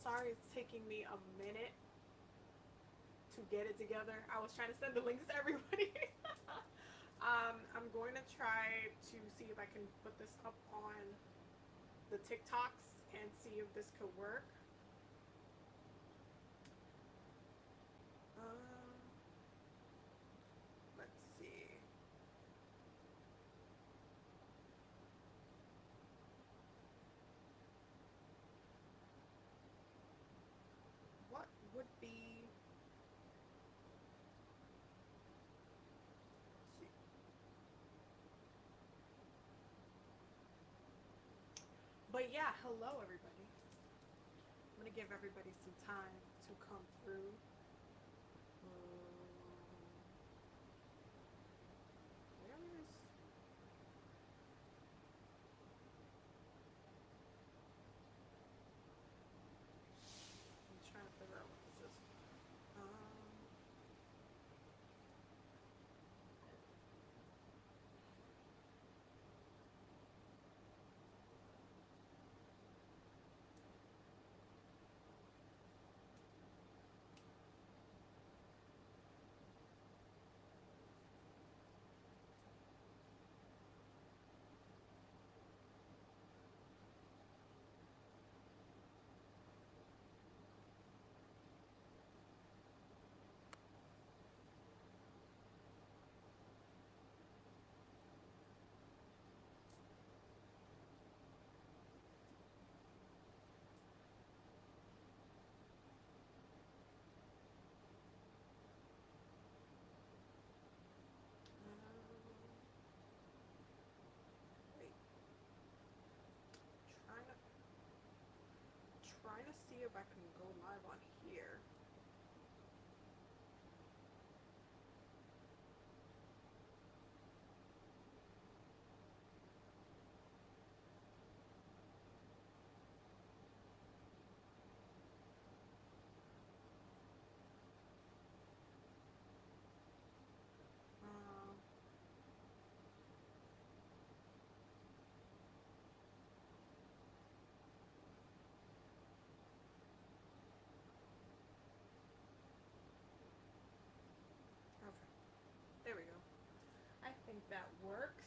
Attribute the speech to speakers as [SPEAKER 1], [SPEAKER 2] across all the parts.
[SPEAKER 1] sorry it's taking me a minute to get it together. I was trying to send the links to everybody. I'm going to try to see if I can put this up on the TikToks and see if this could work. Let's see. What would be... Let's see. But yeah, hello everybody. I'm gonna give everybody some time to come through. Where is... I'm trying to figure out what this is. Wait. Trying to see if I can go live on here. Okay, there we go. I think that works.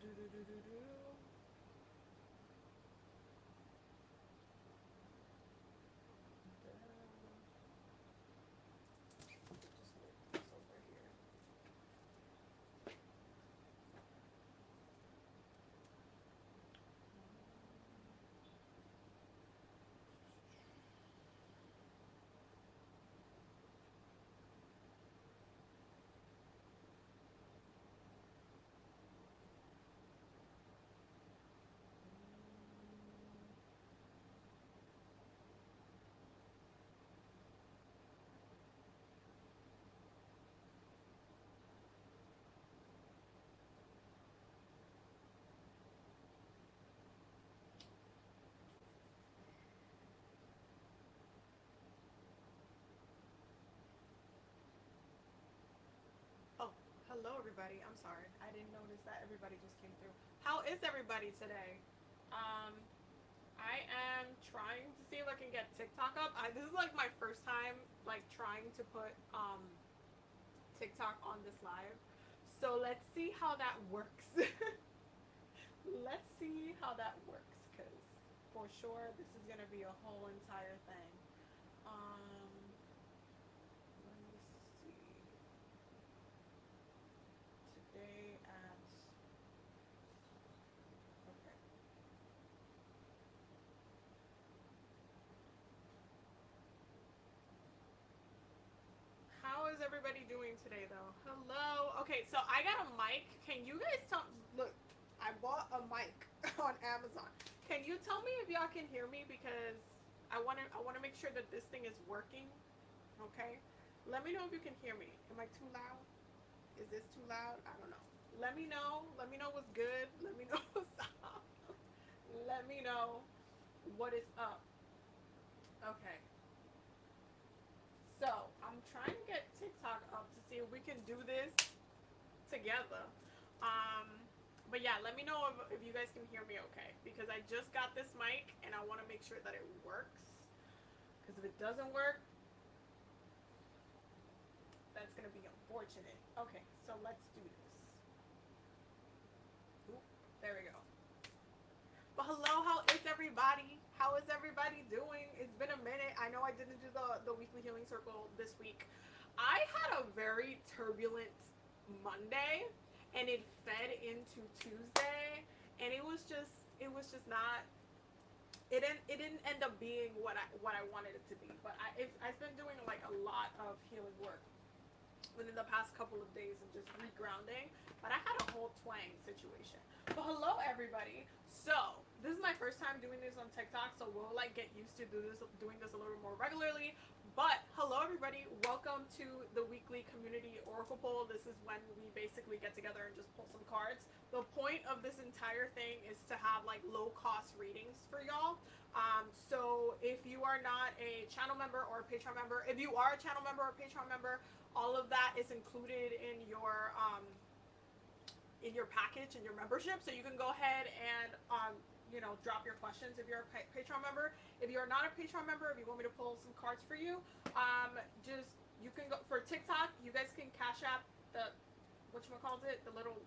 [SPEAKER 1] Do do do do do. Just move this over here. Oh, hello everybody. I'm sorry. I didn't notice that everybody just came through. How is everybody today? Um, I am trying to see if I can get TikTok up. This is like my first time like trying to put TikTok on this live. So let's see how that works. Let's see how that works, because for sure this is gonna be a whole entire thing. Let me see. Today at... Okay. How is everybody doing today, though? Hello. Okay, so I got a mic. Can you guys tell? Look, I bought a mic on Amazon. Can you tell me if y'all can hear me, because I wanna make sure that this thing is working. Okay. Let me know if you can hear me. Am I too loud? Is this too loud? I don't know. Let me know. Let me know what's good. Let me know what's up. Let me know what is up. Okay. So I'm trying to get TikTok up to see if we can do this together. But yeah, let me know if you guys can hear me okay, because I just got this mic and I want to make sure that it works. Because if it doesn't work, that's going to be unfortunate. Okay, so let's do this. Ooh, there we go. But hello, how is everybody? How is everybody doing? It's been a minute. I know I didn't do the weekly healing circle this week. I had a very turbulent Monday, and it fed into Tuesday, and it was just not. It didn't end up being what I wanted it to be. But I've been doing like a lot of healing work within the past couple of days and just regrounding. But I had a whole twang situation. But hello everybody. So this is my first time doing this on TikTok, so we'll like get used to doing this a little more regularly. But hello everybody, welcome to the weekly community oracle poll. This is when we basically get together and just pull some cards. The point of this entire thing is to have like low cost readings for y'all. So if you are not a channel member or a Patreon member, if you are a channel member or Patreon member, all of that is included in your package, in your membership. So you can go ahead and drop your questions if you're a Patreon member. If you're not a Patreon member, if you want me to pull some cards for you, you can go for TikTok. You guys can cash app the whatchamacallit, the little,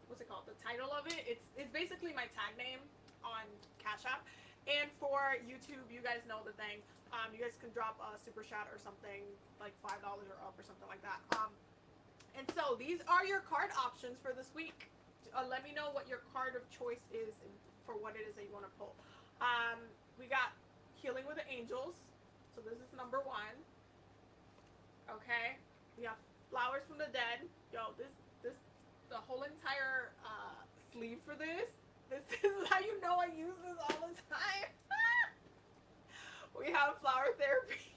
[SPEAKER 1] what's it called, the title of it. It's basically my tag name on Cash App. And for YouTube, you guys know the thing. You guys can drop a super chat or something like $5 or up or something like that. And so these are your card options for this week. Let me know what your card of choice is for what it is that you want to pull. We got Healing with the Angels. So this is number 1. Okay. We have Flowers from the Dead. Yo, this the whole entire sleeve for this is how you know I use this all the time. We have Flower Therapy.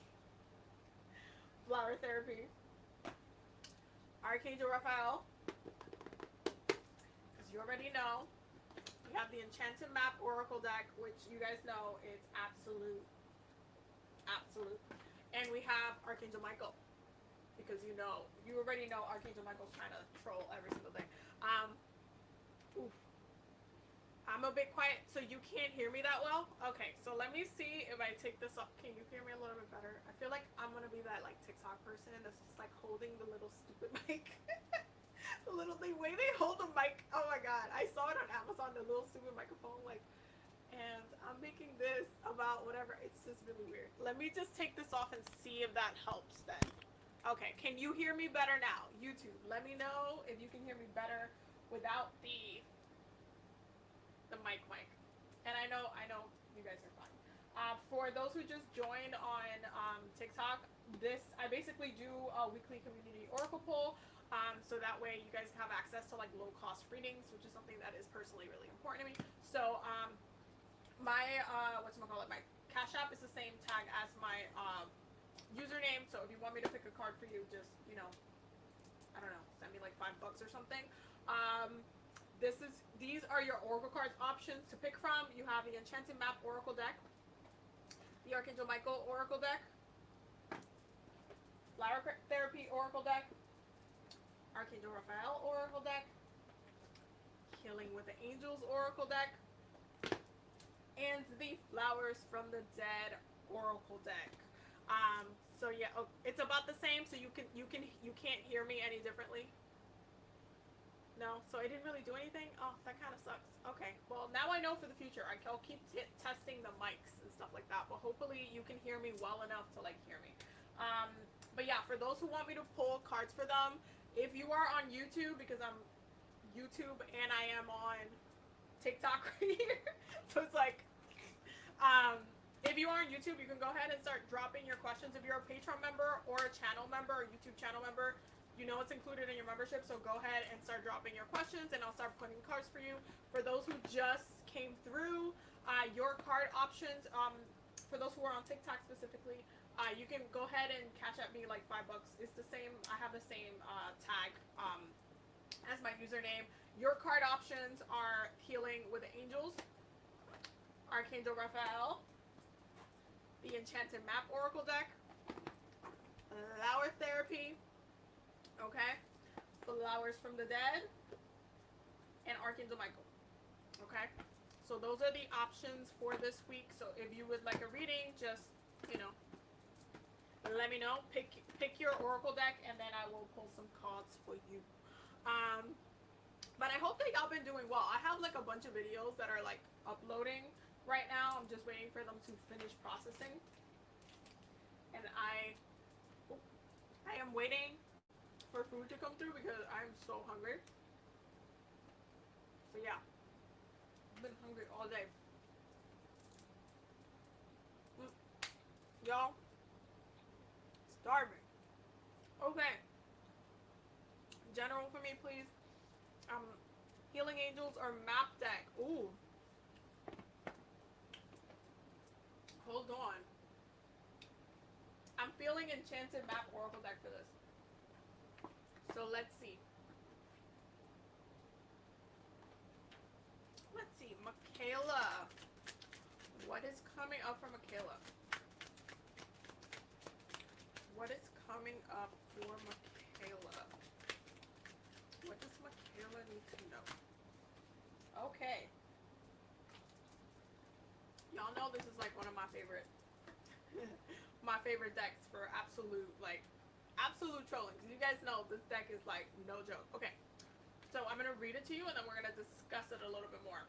[SPEAKER 1] Flower Therapy. Archangel Raphael. Because you already know. We have the Enchanted Map Oracle deck, which you guys know is absolute. And we have Archangel Michael. Because you already know Archangel Michael's trying to troll every single thing. Oof. I'm a bit quiet, so you can't hear me that well? Okay, so let me see if I take this up. Can you hear me a little bit better? I feel like I'm gonna be that like TikTok person that's just like holding the little stupid mic. The little thing, way they hold the mic. Oh my god, I saw it on Amazon, the little stupid microphone, like, and I'm making this about whatever. It's just really weird. Let me just take this off and see if that helps then. Okay, can you hear me better now? YouTube, let me know if you can hear me better without the mic. And I know you guys are fine. For those who just joined on TikTok, I basically do a weekly community oracle poll, so that way you guys have access to like low cost readings, which is something that is personally really important to me. So my my Cash App is the same tag as my username. So if you want me to pick a card for you, just I don't know, send me like $5 or something. These are your oracle cards options to pick from. You have the Enchanted Map Oracle deck, the Archangel Michael Oracle deck, Flower Therapy Oracle deck, Archangel Raphael Oracle deck, Healing with the Angels Oracle deck, and the Flowers from the Dead Oracle deck. So yeah, it's about the same. So you can't hear me any differently. No, so I didn't really do anything. Oh, that kind of sucks. Okay, well now I know for the future. I'll keep testing the mics and stuff like that. But hopefully you can hear me well enough to like hear me. But yeah, for those who want me to pull cards for them, if you are on YouTube, because I'm YouTube and I am on TikTok right here, so it's like, if you are on YouTube, you can go ahead and start dropping your questions. If you're a Patreon member or a channel member, or YouTube channel member, you know it's included in your membership, so go ahead and start dropping your questions and I'll start putting cards for you. For those who just came through, your card options, for those who are on TikTok specifically, you can go ahead and cash at me like $5. It's the same, I have the same tag as my username. Your card options are Healing with the Angels, Archangel Raphael, the Enchanted Map Oracle deck, Flower Therapy, okay, Flowers from the Dead, and Archangel Michael. Okay? So those are the options for this week. So if you would like a reading, just, you know, let me know. Pick your oracle deck, and then I will pull some cards for you. But I hope that y'all been doing well. I have like a bunch of videos that are like uploading right now. I'm just waiting for them to finish processing. And I am waiting for food to come through because I'm so hungry. So yeah, I've been hungry all day. Y'all, starving. Okay. General for me, please. Healing Angels or map deck. Ooh. Hold on. I'm feeling enchanted map oracle deck for this. So let's see. Let's see. Michaela. What is coming up for Michaela? What is coming up for Michaela? What does Michaela need to know? Okay. Y'all know this is like one of my favorite decks for absolute trolling. Because you guys know this deck is like no joke. Okay. So I'm going to read it to you and then we're going to discuss it a little bit more.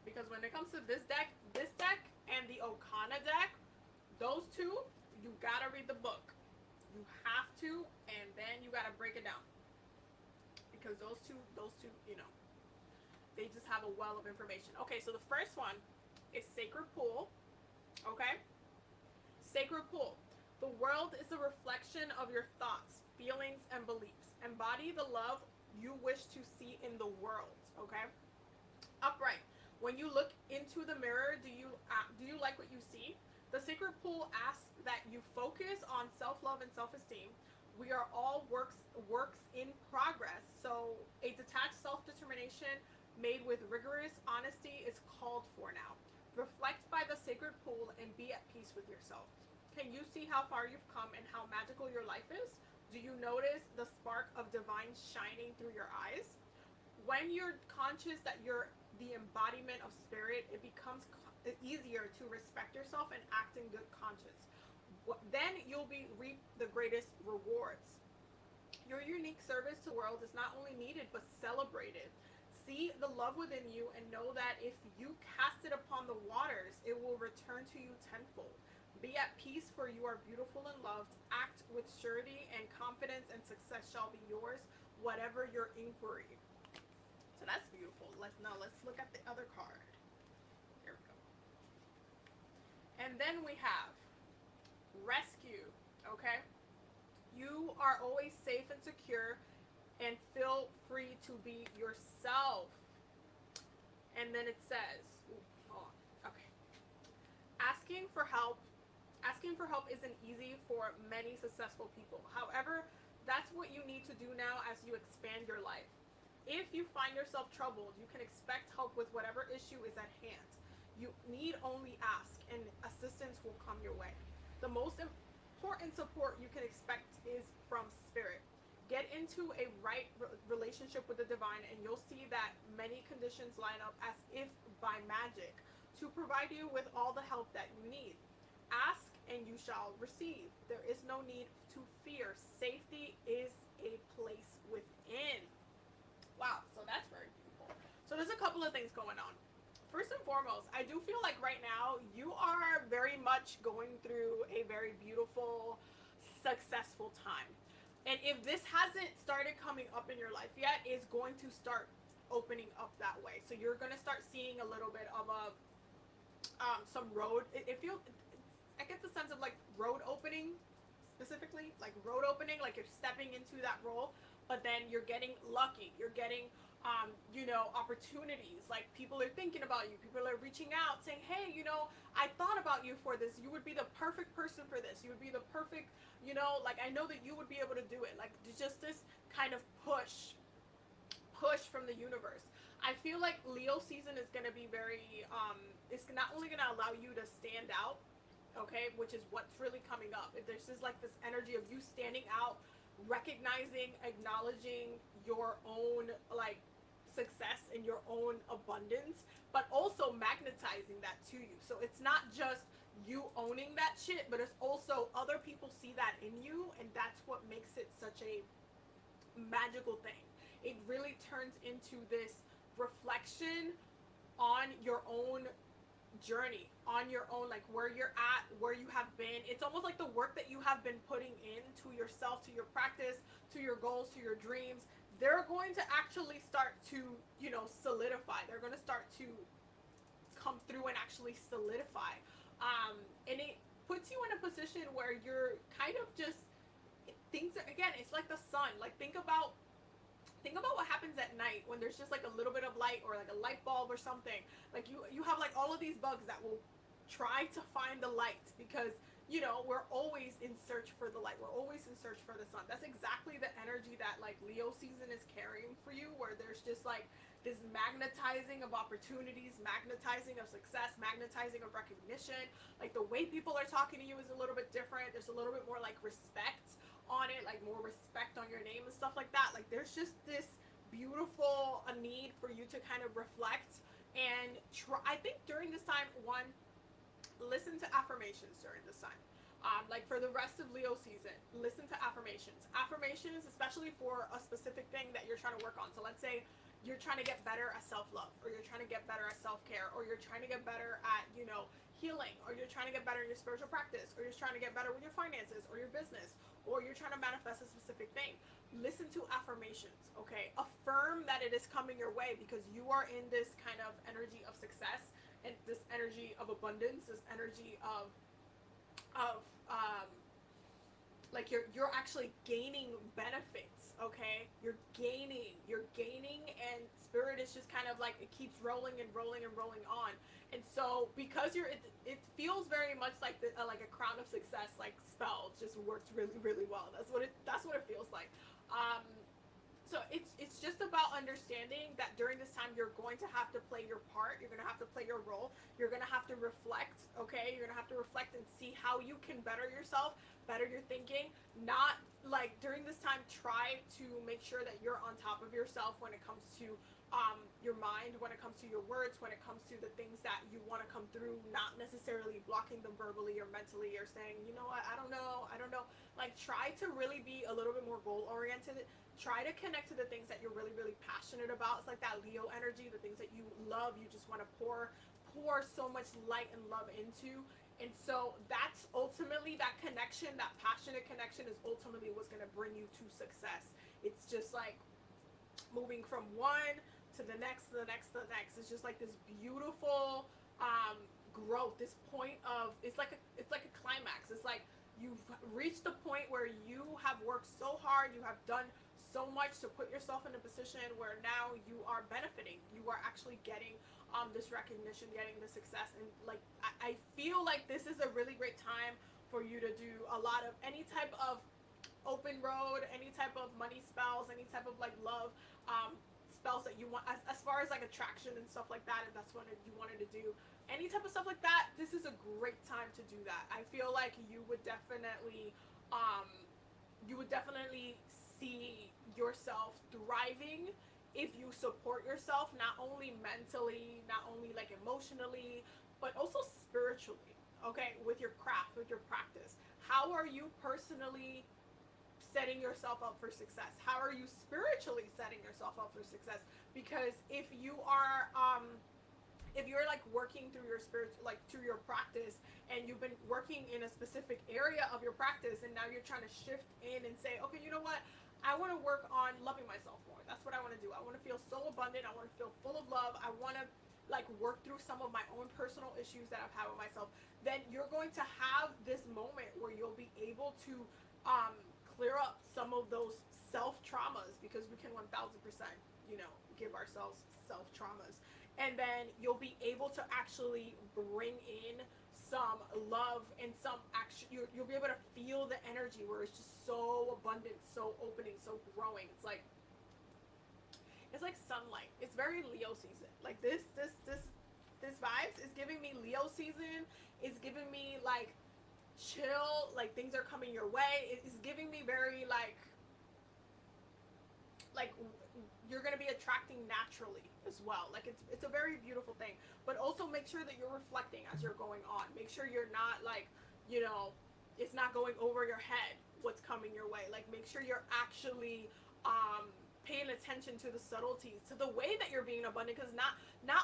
[SPEAKER 1] Because when it comes to this deck and the Okana deck, those two, you got to read the book. You have to, and then you got to break it down. Because those two, you know, they just have a well of information. Okay, so the first one is Sacred Pool. Okay? Sacred Pool. The world is a reflection of your thoughts, feelings, and beliefs. Embody the love you wish to see in the world. Okay? Upright. When you look into the mirror, do you like what you see? The Sacred Pool asks that you focus on self-love and self-esteem. We are all works in progress. So a detached self-determination made with rigorous honesty is called for now. Reflect by the Sacred Pool and be at peace with yourself. Can you see how far you've come and how magical your life is? Do you notice the spark of divine shining through your eyes? When you're conscious that you're the embodiment of spirit, it becomes easier to respect yourself and act in good conscience. Then you'll reap the greatest rewards. Your unique service to the world is not only needed but celebrated. See the love within you and know that if you cast it upon the waters, it will return to you tenfold. Be at peace, for you are beautiful and loved. Act with surety and confidence, and success shall be yours, whatever your inquiry. So that's beautiful. Let's look at the other card. Here we go. And then we have Rescue. Okay? You are always safe and secure, and feel free to be yourself. And then it says, okay. Asking for help isn't easy for many successful people. However, that's what you need to do now as you expand your life. If you find yourself troubled, you can expect help with whatever issue is at hand. You need only ask, and assistance will come your way. The most important support you can expect is from spirit. Get into a right relationship with the divine, and you'll see that many conditions line up as if by magic to provide you with all the help that you need. Ask and you shall receive. There is no need to fear. Safety is a place within. Wow, so that's very beautiful. So there's a couple of things going on. First and foremost, I do feel like right now you are very much going through a very beautiful, successful time. And if this hasn't started coming up in your life yet, it's going to start opening up that way. So you're going to start seeing a little bit of some road. I get the sense of like road opening, specifically, like road opening, like you're stepping into that role, but then you're getting lucky. You're getting, opportunities. Like people are thinking about you. People are reaching out saying, hey, I thought about you for this. You would be the perfect person for this. You would be the perfect, I know that you would be able to do it. Like just this kind of push from the universe. I feel like Leo season is going to be very, it's not only going to allow you to stand out, okay, which is what's really coming up. There's just like this energy of you standing out, recognizing, acknowledging your own like success in your own abundance, but also magnetizing that to you. So it's not just you owning that shit, but it's also other people see that in you, and that's what makes it such a magical thing. It really turns into this reflection on your own journey, on your own, like where you're at, where you have been. It's almost like the work that you have been putting into yourself, to your practice, to your goals, to your dreams, they're going to actually start to, you know, solidify. They're going to start to come through and actually solidify. And it puts you in a position where you're kind of just, things are, again, it's like the sun. Like think about what happens at night when there's just like a little bit of light, or like a light bulb or something. Like you have like all of these bugs that will try to find the light, because you know we're always in search for the light, we're always in search for the sun. That's exactly the energy that like Leo season is carrying for you, where there's just like this magnetizing of opportunities, magnetizing of success, magnetizing of recognition. Like the way people are talking to you is a little bit different. There's a little bit more like respect on it, like more respect on your name and stuff like that. Like there's just this beautiful need for you to kind of reflect and try. I think during this time, one, listen to affirmations during this time. Like for the rest of Leo season, listen to affirmations. Affirmations, especially for a specific thing that you're trying to work on. So let's say you're trying to get better at self-love, or you're trying to get better at self-care, or you're trying to get better at, you know, healing, or you're trying to get better in your spiritual practice, or you're trying to get better with your finances or your business, or you're trying to manifest a specific thing. Listen to affirmations, okay? Affirm that it is coming your way, because you are in this kind of energy of success, and this energy of abundance, this energy of like you're actually gaining benefits, okay? You're gaining, and spirit is just kind of like, it keeps rolling and rolling and rolling on. And so because it feels very much like like a crown of success, like spell just works really, really well. That's what it feels like. So it's just about understanding that during this time you're going to have to play your part, you're going to have to play your role, you're going to have to reflect, okay? You're going to have to reflect and see how you can better yourself, better your thinking. Not like during this time, try to make sure that you're on top of yourself when it comes to your mind, when it comes to your words, when it comes to the things that you want to come through, not necessarily blocking them verbally or mentally, or saying, you know what, I don't know. Like try to really be a little bit more goal oriented. Try to connect to the things that you're really, really passionate about. It's like that Leo energy, the things that you love, you just want to pour so much light and love into. And so that's ultimately, that connection, that passionate connection is ultimately what's going to bring you to success. It's just like moving from one to the next, to the next, to the next. It's just like this beautiful growth, this point of, it's like a climax. It's like you've reached the point where you have worked so hard, you have done so much to put yourself in a position where now you are benefiting. You are actually getting this recognition, getting the success. And like I feel like this is a really great time for you to do a lot of any type of open road, any type of money spells, any type of like love spells that you want, as far as like attraction and stuff like that, if that's what you wanted to do, any type of stuff like that, this is a great time to do that. I feel like you would definitely see yourself thriving if you support yourself, not only mentally, not only like emotionally, but also spiritually, okay? With your craft, with your practice. How are you personally setting yourself up for success? How are you spiritually setting yourself up for success? Because if you are if you're like working through your spirit, like through your practice, and you've been working in a specific area of your practice, and now you're trying to shift in and say, okay, you know what, I want to work on loving myself more. That's what I want to do. I want to feel so abundant. I want to feel full of love. I want to like work through some of my own personal issues that I've had with myself. Then you're going to have this moment where you'll be able to clear up some of those self traumas, because we can 1000%, you know, give ourselves self traumas. And then you'll be able to actually bring in some love and some action. You'll be able to feel the energy where it's just so abundant, so opening, so growing. It's like sunlight. It's very Leo season. Like this vibes is giving me Leo season. It's giving me like chill, like things are coming your way. It's giving me very like you're going to be attracting naturally as well. Like it's a very beautiful thing. But also make sure that you're reflecting as you're going on. Make sure you're not like, you know, it's not going over your head what's coming your way. Like make sure you're actually paying attention to the subtleties, to the way that you're being abundant, because not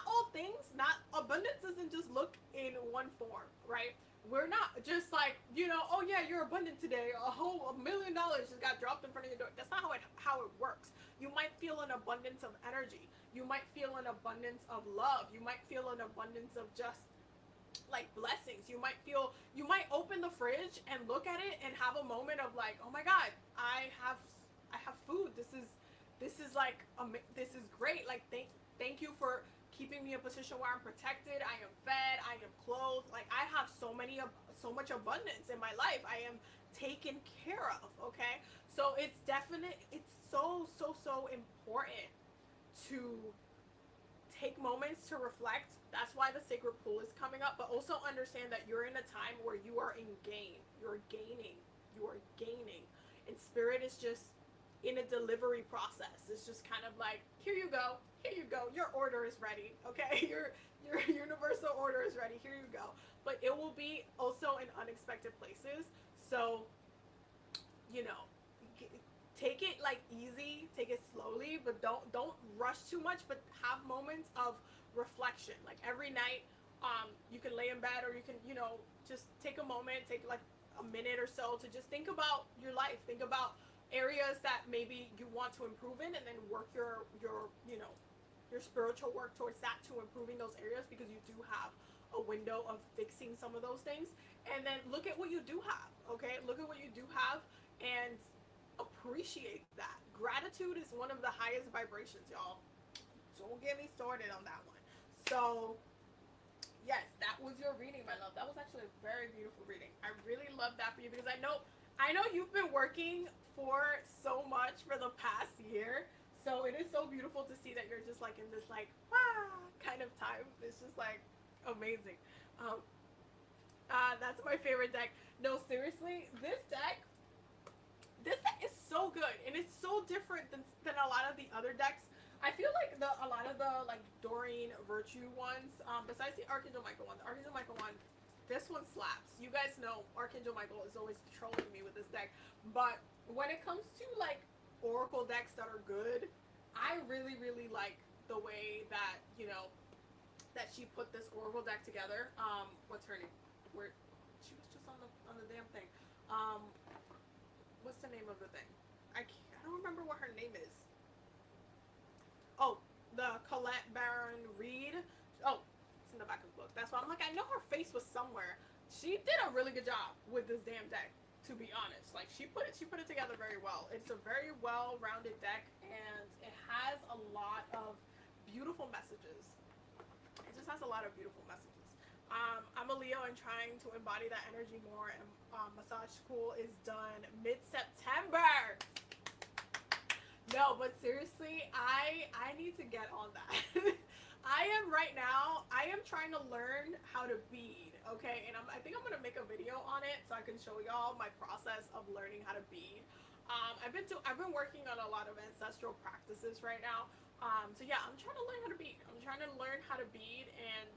[SPEAKER 1] all things, not abundance doesn't just look in one form, right? We're not just like, you know, oh yeah, you're abundant today, $1 million just got dropped in front of your door. That's not how it works. You might feel an abundance of energy. You might feel an abundance of love. You might feel an abundance of just like blessings. You might open the fridge and look at it and have a moment of like, oh my God, I have food. This is like, this is great. Like, thank you for keeping me in a position where I'm protected. I am fed. I am clothed. Like, I have so much abundance in my life. I am taken care of. Okay, so it's so important to take moments to reflect. That's why the sacred pool is coming up. But also understand that you're in a time where you are in gain. You're gaining. And spirit is just in a delivery process. It's just kind of like, here you go, your order is ready, okay? Your universal order is ready, here you go. But it will be also in unexpected places. So, you know, take it like easy, take it slowly, but don't rush too much, but have moments of reflection. Like every night, you can lay in bed, or you can, you know, just take a moment, take like a minute or so to just think about your life, think about areas that maybe you want to improve in, and then work your you know, your spiritual work towards that, to improving those areas, because you do have a window of fixing some of those things. And then look at what you do have, okay? Look at what you do have and appreciate that. Gratitude is one of the highest vibrations, y'all. Don't get me started on that one. So yes, that was your reading, my love. That was actually a very beautiful reading. I really love that for you, because I know you've been working for so much for the past year. So it is so beautiful to see that you're just like in this like kind of time. It's just like amazing. That's my favorite deck. No, seriously, this deck is so good, and it's so different than a lot of the other decks. I feel like a lot of the like Doreen Virtue ones, besides the Archangel Michael one, this one slaps. You guys know Archangel Michael is always trolling me with this deck. But when it comes to like oracle decks that are good, I really, really like the way that, you know, that she put this oracle deck together. What's her name? Where she was just on the damn thing. What's the name of the thing? I don't remember what her name is. Oh, the Colette Baron Reed. Oh, in the back of the book. That's why I'm like, I know her face was somewhere. She did a really good job with this damn deck, to be honest. Like she put it together very well. It's a very well-rounded deck, and it has a lot of beautiful messages. It just has a lot of beautiful messages. I'm a Leo and trying to embody that energy more, and massage school is done mid-September. No, but seriously, I need to get on that. I am trying to learn how to bead, okay? And I think I'm going to make a video on it so I can show y'all my process of learning how to bead. I've been working on a lot of ancestral practices right now. So yeah, I'm trying to learn how to bead. I'm trying to learn how to bead, and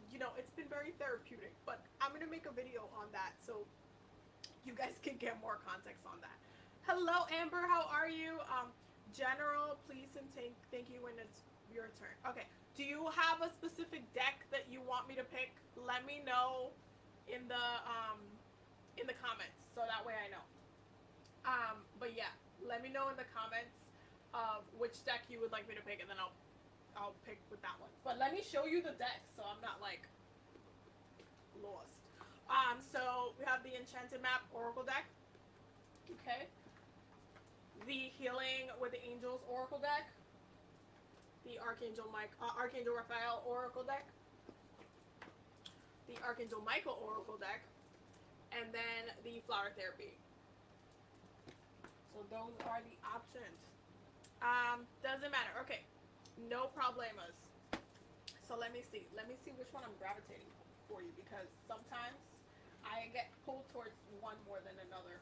[SPEAKER 1] you know, it's been very therapeutic, but I'm going to make a video on that so you guys can get more context on that. Hello, Amber, how are you? General, please and thank you when it's your turn. Okay, do you have a specific deck that you want me to pick? Let me know in the comments so that way I know. But yeah, let me know in the comments of which deck you would like me to pick, and then I'll pick with that one. But let me show you the deck so I'm not like lost. So we have the Enchanted Map Oracle deck. Okay. The Healing with the Angels Oracle deck, the Archangel Raphael Oracle deck, the Archangel Michael Oracle deck, and then the Flower Therapy. So those are the options. Doesn't matter. Okay, no problemas. So let me see which one I'm gravitating for you, because sometimes I get pulled towards one more than another.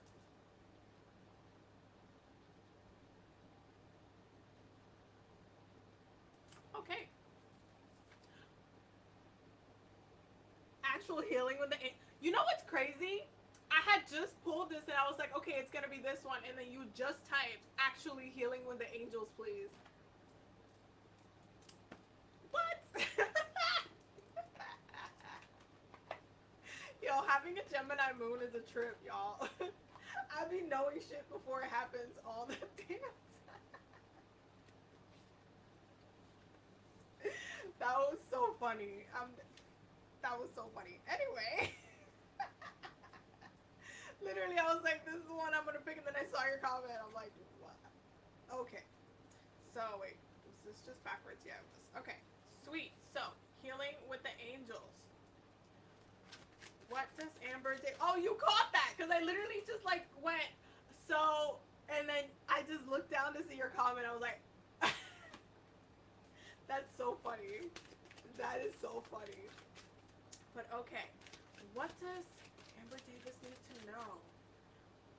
[SPEAKER 1] actual healing with the, you know what's crazy? I had just pulled this and I was like, okay, it's gonna be this one, and then you just typed actually healing with the angels, please. What? Yo, having a Gemini moon is a trip, y'all. I be knowing shit before it happens all the damn time. That was so funny. That was so funny. Anyway. Literally, I was like, this is the one I'm gonna pick, and then I saw your comment. I'm like, what? Okay. So, wait. This is just backwards. Yeah, it was. Okay. Sweet. So, healing with the angels. What does Amber do? Oh, you caught that! Because I literally just, like, went, so, and then I just looked down to see your comment. I was like, that's so funny. That is so funny. But, okay. What does Amber Davis need to know?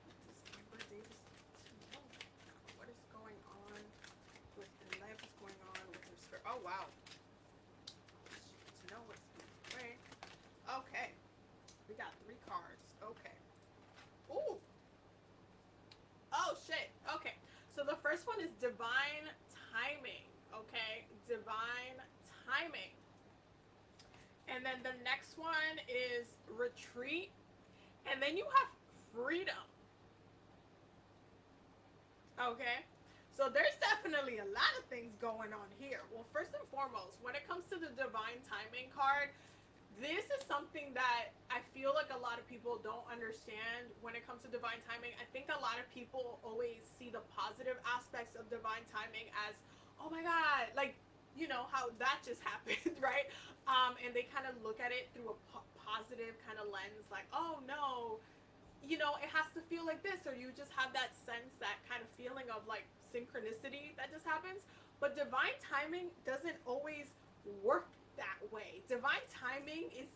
[SPEAKER 1] What does Amber Davis need to know? What is going on with her life? What's going on with her spirit? Oh, wow. She needs to know what's going on. Okay. We got 3 cards. Okay. Ooh. Oh, shit. Okay. So the first one is divine timing. Okay. Divine timing. And then the next one is retreat. And then you have freedom. Okay? So there's definitely a lot of things going on here. Well, first and foremost, when it comes to the divine timing card, this is something that I feel like a lot of people don't understand when it comes to divine timing. I think a lot of people always see the positive aspects of divine timing as, oh my God, like, you know, how that just happened, right? And they kind of look at it through a positive kind of lens, like, oh no, you know, it has to feel like this, or you just have that sense, that kind of feeling of like synchronicity that just happens. But divine timing doesn't always work that way. Divine timing is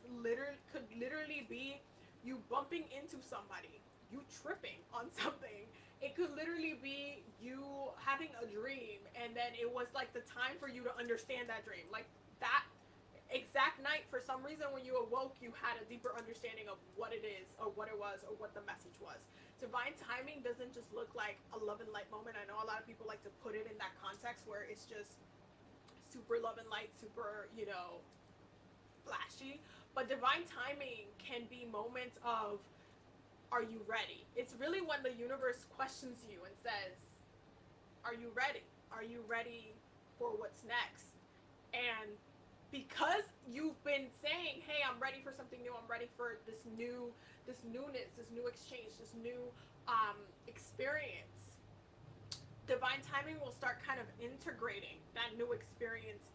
[SPEAKER 1] could literally be you bumping into somebody, you tripping on something. It could literally be you having a dream, and then it was like the time for you to understand that dream. Like that exact night, for some reason, when you awoke, you had a deeper understanding of what it is, or what it was, or what the message was. Divine timing doesn't just look like a love and light moment. I know a lot of people like to put it in that context where it's just super love and light, super, you know, flashy. But divine timing can be moments of, are you ready? It's really when the universe questions you and says, are you ready? Are you ready for what's next? And because you've been saying, hey, I'm ready for something new, I'm ready for this newness, this new exchange, this new experience, divine timing will start kind of integrating that new experience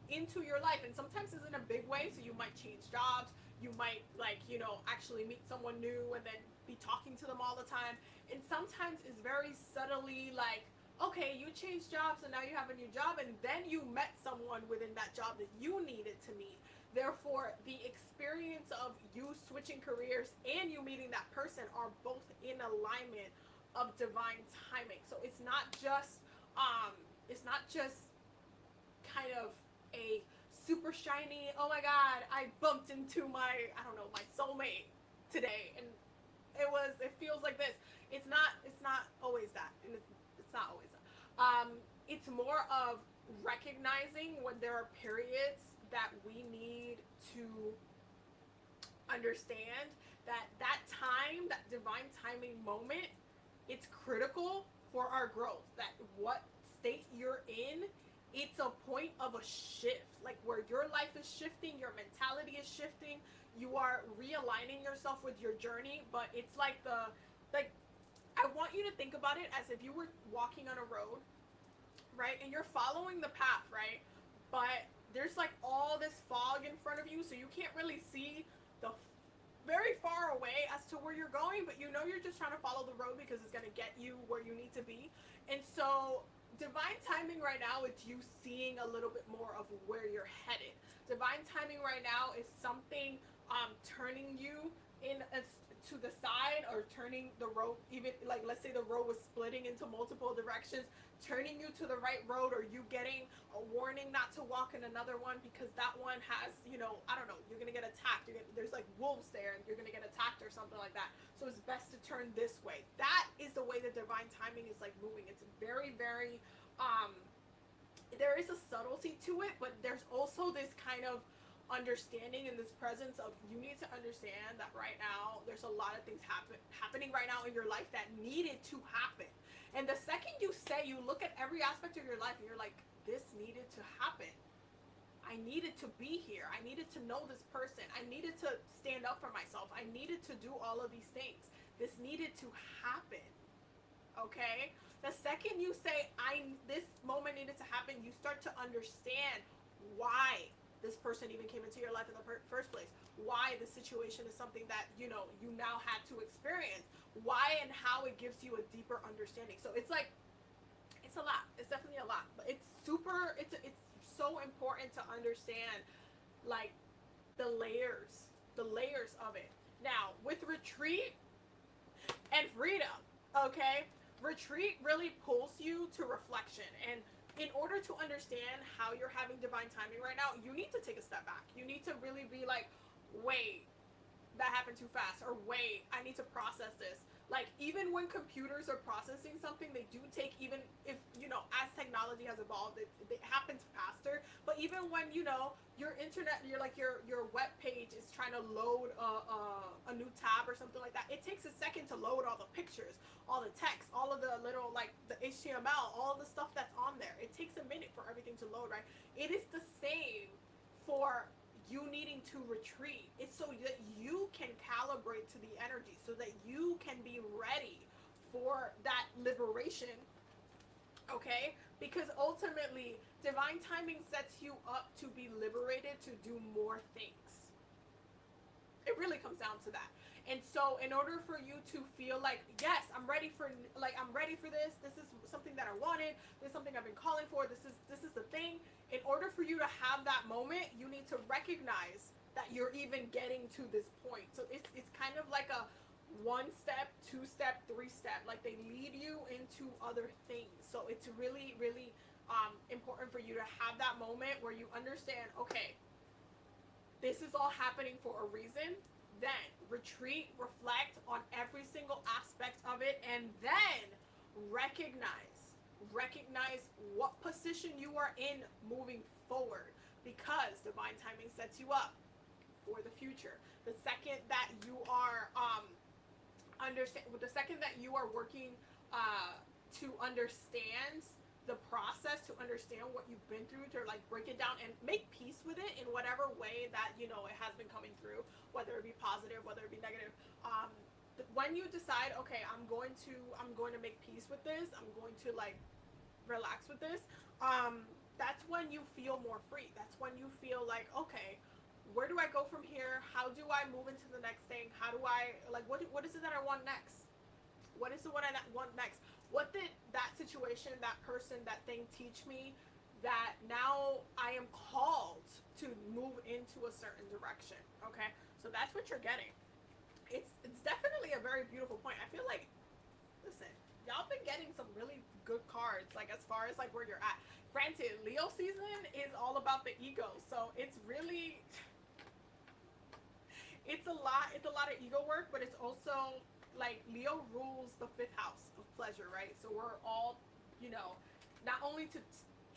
[SPEAKER 1] into your life. And sometimes it's in a big way, so you might change jobs, you might, like, you know, actually meet someone new and then be talking to them all the time. And sometimes it's very subtly like, okay, you changed jobs and now you have a new job, and then you met someone within that job that you needed to meet. Therefore, the experience of you switching careers and you meeting that person are both in alignment of divine timing. So it's not just kind of a super shiny, oh my God, I bumped into my, I don't know, my soulmate today, and it feels like this. It's not always that, and it's not always that. It's more of recognizing when there are periods that we need to understand that time, that divine timing moment, it's critical for our growth. That what state you're in, it's a point of a shift, like where your life is shifting, your mentality is shifting, you are realigning yourself with your journey. But it's like I want you to think about it as if you were walking on a road, right? And you're following the path, right? But there's like all this fog in front of you, so you can't really see the very far away as to where you're going, but you know you're just trying to follow the road because it's going to get you where you need to be. And so divine timing right now is you seeing a little bit more of where you're headed. Divine timing right now is something turning you in to the side, or turning the road, even like let's say the road was splitting into multiple directions, turning you to the right road, or you getting a warning not to walk in another one because that one has, you know, I don't know, you're gonna get attacked, there's like wolves there and you're gonna get attacked or something like that, so it's best to turn this way. That is the way that divine timing is like moving. It's very, very there is a subtlety to it, but there's also this kind of understanding and this presence of, you need to understand that right now there's a lot of things happening right now in your life that needed to happen. And the second you say, you look at every aspect of your life and you're like, this needed to happen. I needed to be here. I needed to know this person. I needed to stand up for myself. I needed to do all of these things. This needed to happen. Okay? The second you say, this moment needed to happen, you start to understand why this person even came into your life in the first place. Why the situation is something that, you know, you now had to experience. Why and how it gives you a deeper understanding. So it's like, it's a lot. It's definitely a lot. But it's super, it's so important to understand, like, the layers of it. Now, with retreat and freedom, okay? Retreat really pulls you to reflection. And in order to understand how you're having divine timing right now, you need to take a step back. You need to really be like, wait, that happened too fast, or wait, I need to process this. Like, even when computers are processing something, they do take, even if, you know, as technology has evolved, it happens faster. But even when, you know, your internet, your web page is trying to load a new tab or something like that, it takes a second to load all the pictures, all the text, all of the little, like, the HTML, all the stuff that's on there. It takes a minute for everything to load, right? It is the same for you needing to retreat. It's so that you can calibrate to the energy, so that you can be ready for that liberation, okay? Because ultimately, divine timing sets you up to be liberated to do more things. It really comes down to that. And so in order for you to feel like, yes, I'm ready for this, this is something that I wanted, this is something I've been calling for, this is the thing, in order for you to have that moment, you need to recognize that you're even getting to this point. So it's kind of like a 1-step, 2-step, 3-step, like they lead you into other things. So it's really, really important for you to have that moment where you understand, okay, this is all happening for a reason. Then retreat, reflect on every single aspect of it, and then recognize what position you are in moving forward, because divine timing sets you up for the future. The second that you are the second that you are working to understand the process, to understand what you've been through, to like break it down and make peace with it in whatever way that, you know, it has been coming through, whether it be positive, whether it be negative. When you decide, okay, I'm going to make peace with this, I'm going to like relax with this, that's when you feel more free. That's when you feel like, okay, where do I go from here? How do I move into the next thing? How do I, like, what is it that I want next? What is it what I want next? What did that situation, that person, that thing teach me that now I am called to move into a certain direction? Okay, so that's what you're getting. It's definitely a very beautiful point. I feel like, listen, y'all been getting some really good cards, like as far as like where you're at. Granted, Leo season is all about the ego, so it's really, it's a lot of ego work, but it's also like Leo rules the 5th house of pleasure, right? So we're all, you know, not only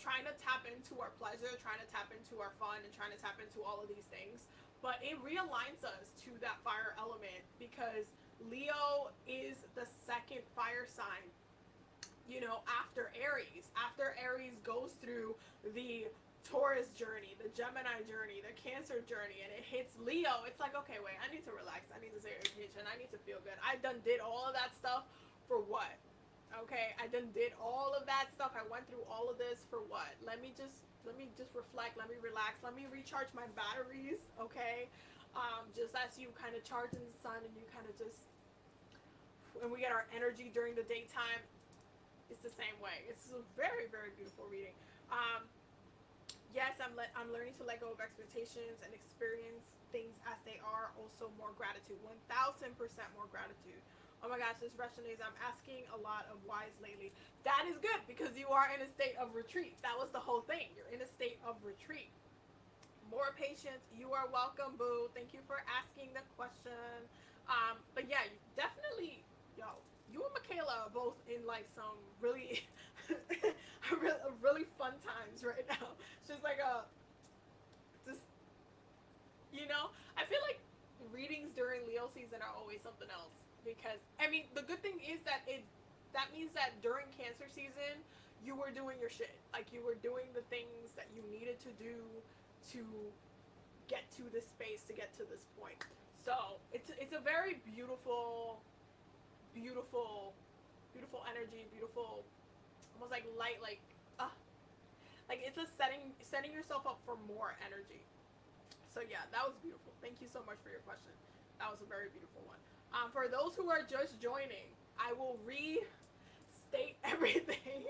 [SPEAKER 1] trying to tap into our pleasure, trying to tap into our fun, and trying to tap into all of these things, but it realigns us to that fire element, because Leo is the 2nd fire sign, you know, after Aries. After Aries goes through the Taurus journey, the Gemini journey, the Cancer journey, and it hits Leo, it's like, okay, wait, I need to relax, I need to stay vacation, I need to feel good. I did all of that stuff for what? Okay, I did all of that stuff. I went through all of this for what? Let me just reflect, let me relax, let me recharge my batteries, okay? Just as you kind of charge in the sun, and you kind of just, when we get our energy during the daytime, it's the same way. It's a very, very beautiful reading. Yes, I'm learning to let go of expectations and experience things as they are. Also, more gratitude, 1000% more gratitude. Oh my gosh, this resonates. I'm asking a lot of whys lately. That is good because you are in a state of retreat. That was the whole thing. You're in a state of retreat. More patience. You are welcome, boo. Thank you for asking the question. But yeah, you definitely, yo, you and Michaela are both in like some really, really fun times right now. It's just like just I feel like readings during Leo season are always something else because I mean the good thing is that means that during Cancer season you were doing your shit, like you were doing the things that you needed to do to get to this space, to get to this point. So it's a very beautiful, beautiful, beautiful energy, beautiful, almost like light, like it's a setting yourself up for more energy. So yeah, that was beautiful. Thank you so much for your question. That was a very beautiful one. For those who are just joining, I will restate everything.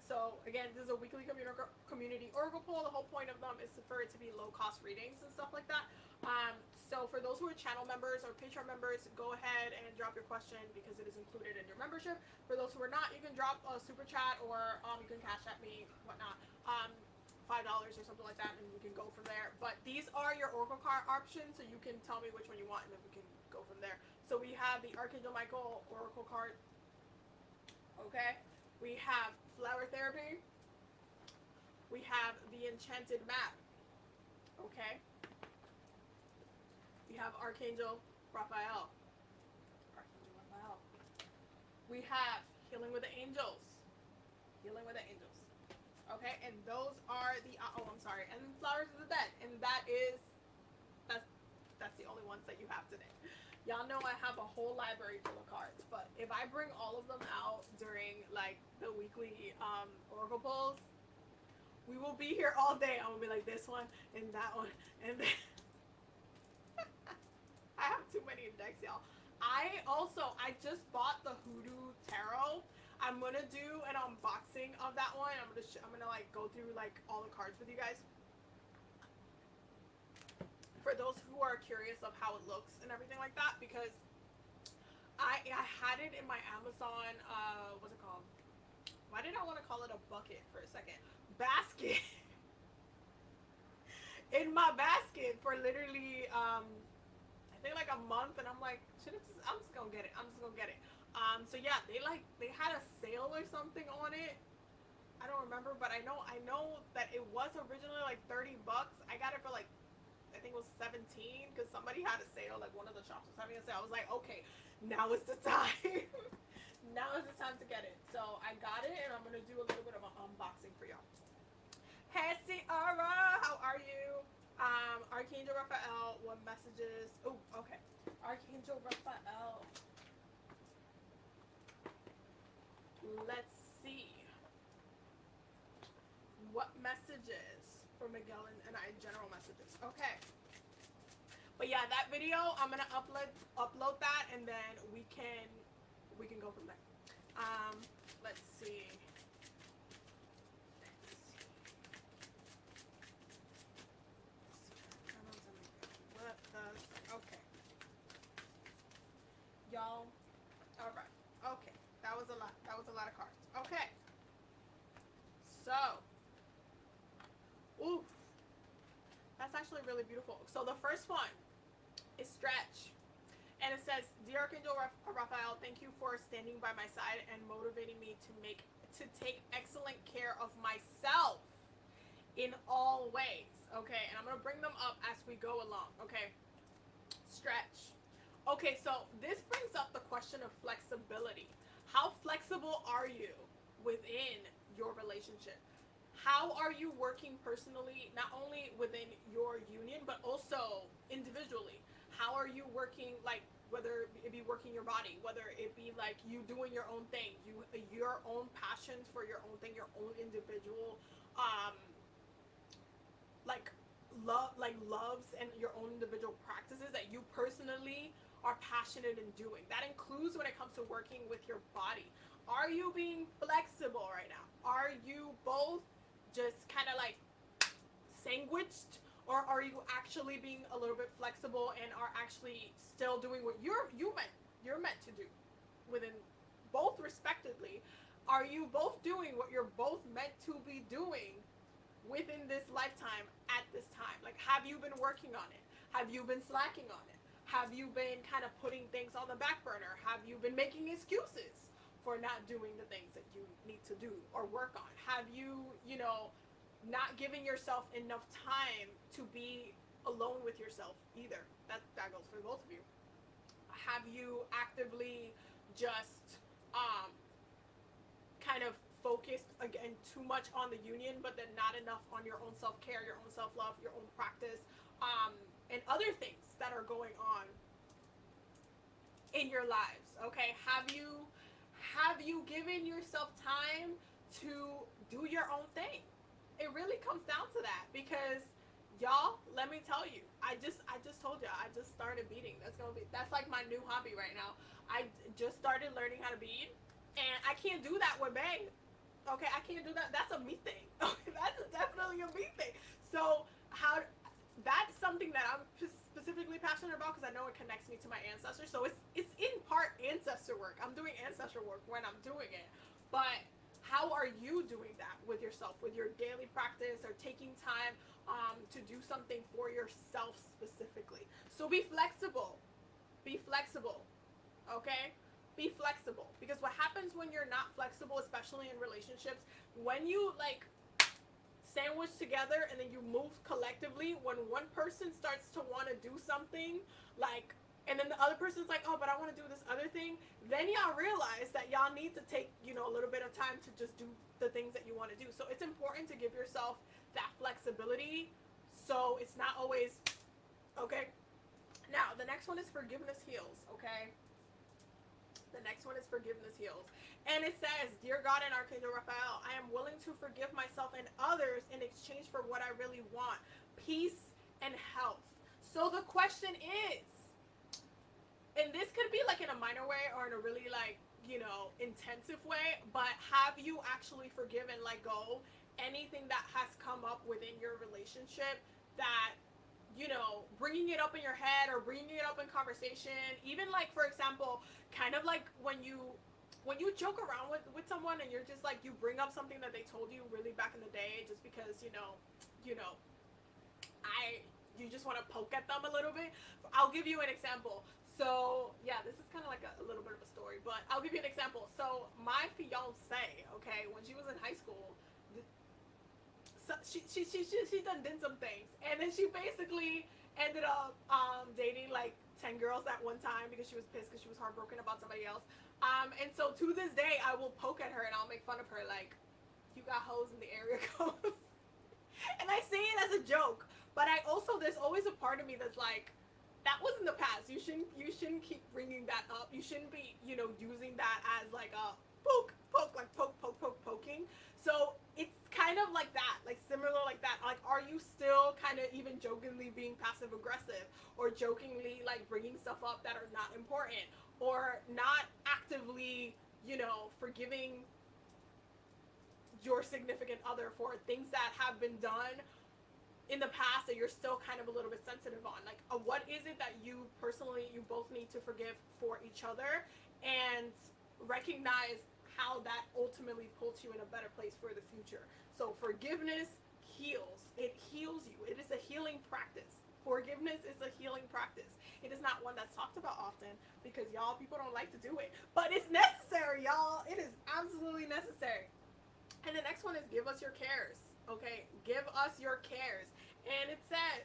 [SPEAKER 1] So again, this is a weekly community oracle poll. The whole point of them is for it to be low cost readings and stuff like that. So for those who are channel members or Patreon members, go ahead and drop your question because it is included in your membership. For those who are not, you can drop a super chat or you can cash at me, whatnot. $5 or something like that, and we can go from there. But these are your oracle card options, so you can tell me which one you want, and then we can go from there. So we have the Archangel Michael oracle card. Okay, we have flower therapy. We have the enchanted map. Okay, we have Archangel Raphael. Archangel Raphael. We have healing with the angels. Healing with the angels. Okay, and those are the I'm sorry, and flowers of the dead, and that's the only ones that you have today. Y'all know I have a whole library full of cards, but if I bring all of them out during like the weekly oracle polls, we will be here all day. I'm gonna be like this one and that one, and then I have too many decks, y'all. I just bought the Hoodoo Tarot. I'm gonna do an unboxing of that one. I'm gonna like go through like all the cards with you guys. For those who are curious of how it looks and everything like that, because I had it in my Amazon. What's it called? Why did I want to call it a bucket for a second? Basket. In my basket for literally I think like a month, and I'm like, I'm just gonna get it. So yeah, they had a sale or something on it. I don't remember, but I know that it was originally like $30. I got it for like, I think it was 17 because somebody had a sale, like one of the shops was having a sale. I was like, okay, now is the time. Now is the time to get it. So I got it, and I'm gonna do a little bit of an unboxing for y'all. Hey Ciara, how are you? Archangel Raphael, what messages? Oh, okay. Archangel Raphael. Let's see. What messages for Miguel and I, general messages. Okay. But yeah, that video, I'm gonna upload that, and then we can go from there. Let's see. Okay. Y'all. Alright. Okay. That was a lot. That was a lot of cards. Okay. So. Ooh. That's actually really beautiful. So the first one is stretch. And it says, Dear Archangel Raphael, thank you for standing by my side and motivating me to take excellent care of myself in all ways. Okay, and I'm going to bring them up as we go along. Okay, stretch. Okay, so this brings up the question of flexibility. How flexible are you within your relationship? How are you working personally, not only within your union, but also individually? How are you working, like, whether it be working your body, whether it be like you doing your own thing, your own passions for your own thing, your own individual, loves and your own individual practices that you personally are passionate in doing. That includes when it comes to working with your body. Are you being flexible right now? Are you both just kind of like sandwiched, or are you actually being a little bit flexible and are actually still doing what you're meant to do within both respectively? Are you both doing what you're both meant to be doing within this lifetime at this time? Like, have you been working on it? Have you been slacking on it? Have you been kind of putting things on the back burner? Have you been making excuses for not doing the things that you need to do or work on? Have you, not giving yourself enough time to be alone with yourself either? That goes for both of you. Have you actively just kind of focused again too much on the union, but then not enough on your own self-care, your own self-love, your own practice, and other things that are going on in your lives? Okay, have you given yourself time to do your own thing? It really comes down to that, because y'all, let me tell you, I just told y'all, I just started beading. That's like my new hobby right now. I just started learning how to bead, and I can't do that with Bay. Okay, I can't do that. That's a me thing. That's definitely a me thing. So that's something that I'm specifically passionate about, because I know it connects me to my ancestors. So it's in part ancestor work. I'm doing ancestor work when I'm doing it. But how are you doing that with yourself, with your daily practice, or taking time to do something for yourself specifically? So be flexible. Be flexible. Okay? Be flexible. Because what happens when you're not flexible, especially in relationships, when you like sandwich together and then you move collectively, when one person starts to want to do something, like, and then the other person's like, oh, but I want to do this other thing, then y'all realize that y'all need to take, a little bit of time to just do the things that you want to do. So it's important to give yourself that flexibility, so it's not always, okay? Now, the next one is forgiveness heals, okay? The next one is forgiveness heals. And it says, Dear God and Archangel Raphael, I am willing to forgive myself and others in exchange for what I really want, peace and health. So the question is, and this could be like in a minor way or in a really like, intensive way, but have you actually forgiven, let go, anything that has come up within your relationship that, bringing it up in your head or bringing it up in conversation, even like, for example, kind of like when you joke around with someone and you're just like, you bring up something that they told you really back in the day just because, you just want to poke at them a little bit. I'll give you an example. So, yeah, this is kind of like a little bit of a story, but I'll give you an example. So, my fiance, okay, when she was in high school, she did some things, and then she basically ended up dating like 10 girls at one time because she was pissed because she was heartbroken about somebody else. And so to this day, I will poke at her and I'll make fun of her, like, you got hoes in the area codes. And I say it as a joke, but there's always a part of me that's like, that was in the past. You shouldn't keep bringing that up. You shouldn't be, using that as like a poking. So it's kind of like that, like similar like that. Like, are you still kind of even jokingly being passive aggressive, or jokingly like bringing stuff up that are not important, or not actively, forgiving your significant other for things that have been done in the past that you're still kind of a little bit sensitive on? Like, what is it that you both need to forgive for each other, and recognize how that ultimately puts you in a better place for the future. So forgiveness heals. It heals you. It is a healing practice. Forgiveness is a healing practice. It is not one that's talked about often because people don't like to do it. But it's necessary, y'all. It is absolutely necessary. And the next one is give us your cares. Okay? Give us your cares. And it says,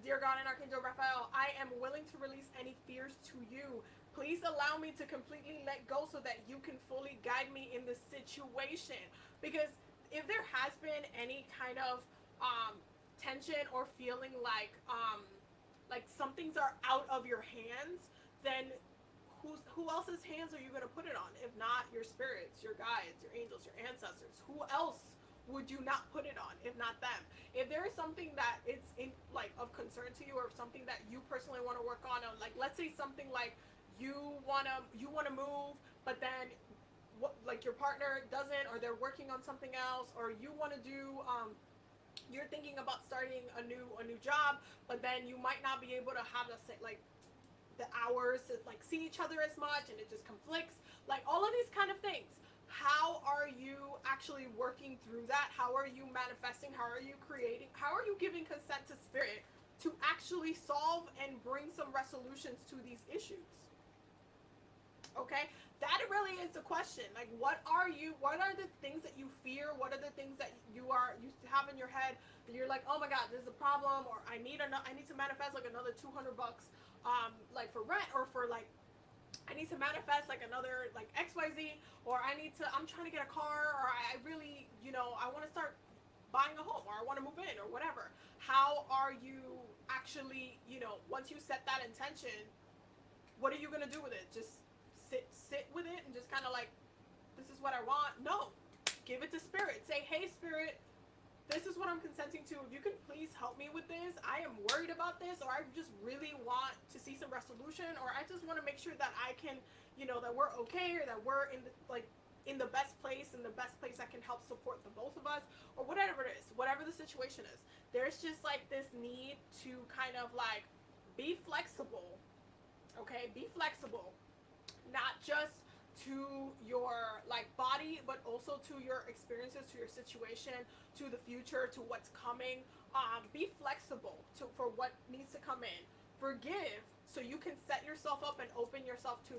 [SPEAKER 1] Dear God and Archangel Raphael, I am willing to release any fears to you. Please allow me to completely let go so that you can fully guide me in this situation. Because if there has been any kind of tension or feeling like some things are out of your hands, then who else's hands are you going to put it on? If not your spirits, your guides, your angels, your ancestors. Who else would you not put it on if not them? If there is something that it's in like of concern to you, or something that you personally want to work on, like let's say something like you wanna move, but then like your partner doesn't, or they're working on something else, or you want to do you're thinking about starting a new job, but then you might not be able to have the hours to like see each other as much, and it just conflicts. Like all of these kind of things. How are you actually working through that? How are you manifesting? How are you creating? How are you giving consent to spirit to actually solve and bring some resolutions to these issues? Okay, that really is the question. Like, what are the things that you fear? What are the things that you have in your head that you're like, oh my god, there's a problem, or I need to manifest like another $200, like for rent, or for like I need to manifest like another like XYZ, or I'm trying to get a car, or I really, I want to start buying a home, or I want to move in, or whatever. How are you actually, once you set that intention, what are you going to do with it? Just sit with it and just kind of like, this is what I want? No. Give it to spirit. Say, hey spirit, this is what I'm consenting to. If you can please help me with this. I am worried about this, or I just really want to see some resolution, or I just want to make sure that I can, that we're okay, or that we're in the best place, and the best place that can help support the both of us, or whatever it is, whatever the situation is. There's just like this need to kind of like be flexible. Okay, be flexible, not just to your like body, but also to your experiences, to your situation, to the future, to what's coming. Be flexible for what needs to come in. Forgive, so you can set yourself up and open yourself to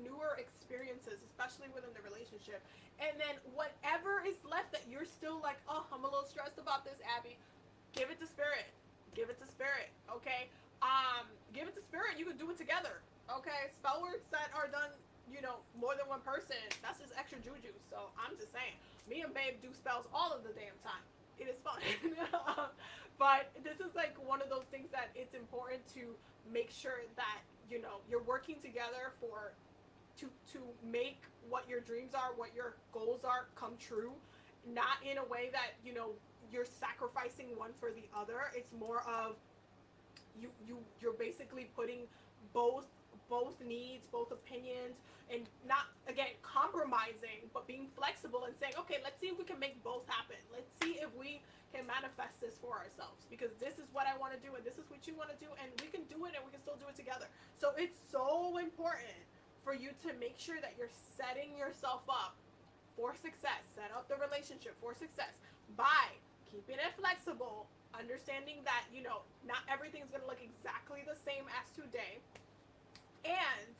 [SPEAKER 1] newer experiences, especially within the relationship. And then whatever is left that you're still like, oh, I'm a little stressed about this, Abby, give it to spirit. Give it to spirit. Okay. Give it to spirit. You can do it together. Okay. Spell words that are done, more than one person, that's just extra juju. So I'm just saying, me and Babe do spells all of the damn time. It is fun. But this is like one of those things that it's important to make sure that, you're working together to make what your dreams are, what your goals are, come true. Not in a way that, you're sacrificing one for the other. It's more of you're basically putting both needs, both opinions, and not, again, compromising, but being flexible and saying, okay, let's see if we can make both happen. Let's see if we can manifest this for ourselves, because this is what I want to do, and this is what you want to do, and we can do it, and we can still do it together. So it's so important for you to make sure that you're setting yourself up for success. Set up the relationship for success by keeping it flexible, understanding that, not everything's going to look exactly the same as today. And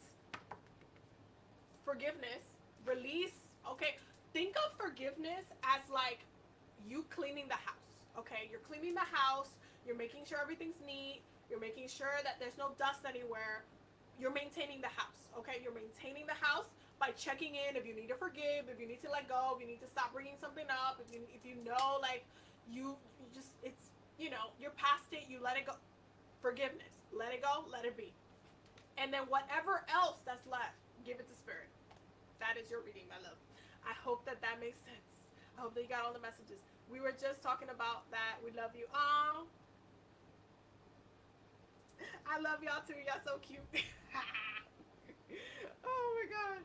[SPEAKER 1] forgiveness, release. Okay, think of forgiveness as like you cleaning the house. Okay, you're cleaning the house, you're making sure everything's neat, you're making sure that there's no dust anywhere. You're maintaining the house. Okay, you're maintaining the house by checking in if you need to forgive, if you need to let go, if you need to stop bringing something up, if you know, like you just, it's, you're past it, you let it go. Forgiveness, let it go, let it be. And then whatever else that's left, give it to spirit. That is your reading, my love. I hope that makes sense. I hope that you got all the messages. We were just talking about that. We love you. Oh, I love y'all too. Y'all so cute. Oh my god.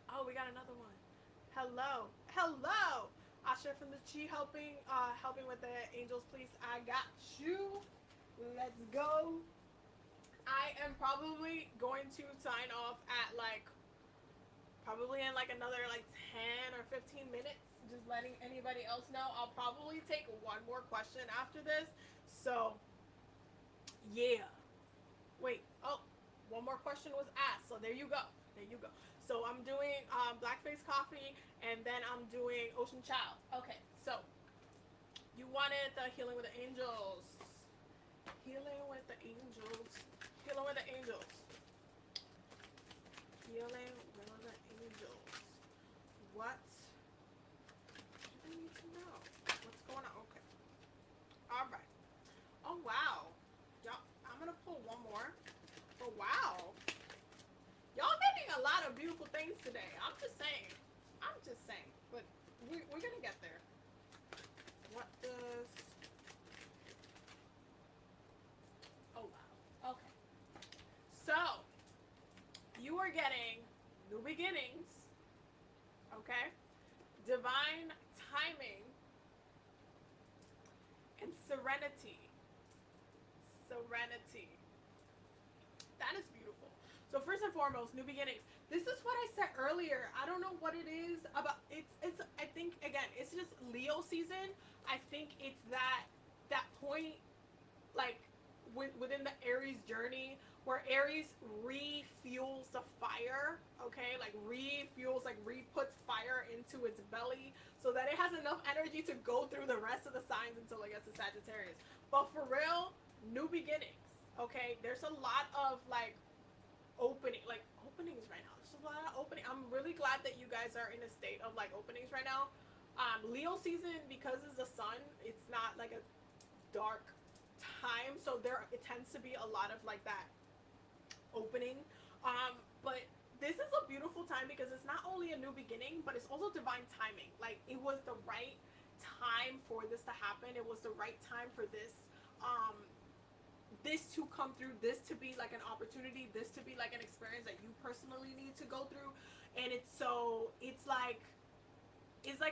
[SPEAKER 1] Oh, we got another one. Hello. Asha from the Chil Helping, helping with the angels, please. I got you. Let's go. I am probably going to sign off at probably in another 10 or 15 minutes, just letting anybody else know. I'll probably take one more question after this. So, yeah. Wait, one more question was asked. So there you go. So I'm doing Blackface Coffee, and then I'm doing Ocean Child. Okay, so you wanted the Healing with the Angels. Healing with the Angels. Healing with the Angels. Healing with the Angels. What do they need to know? What's going on? Okay. Alright. Oh, wow. Y'all, I'm going to pull one more. Oh, wow. Y'all getting a lot of beautiful things today. I'm just saying. But we're going to get there. What does... Oh, wow. Okay. So, you are getting new beginnings, okay? Divine timing, and serenity. Serenity. That is beautiful. So first and foremost, new beginnings. This is what I said earlier. I don't know what it is about. It's. I think again, it's just Leo season. I think it's that point, like within the Aries journey, where Aries refuels the fire. Okay, like refuels, like puts fire into its belly, so that it has enough energy to go through the rest of the signs until it gets to Sagittarius. But for real, new beginnings. Okay, there's a lot of openings right now. There's a lot of opening. I'm really glad that you guys are in a state of openings right now. Leo season, because it's the sun, it's not like a dark time, so it tends to be a lot of that opening. But this is a beautiful time because it's not only a new beginning, but it's also divine timing. Like, it was the right time for this to happen. It was the right time for this this to come through, this to be like an opportunity, this to be like an experience that you personally need to go through. And it's like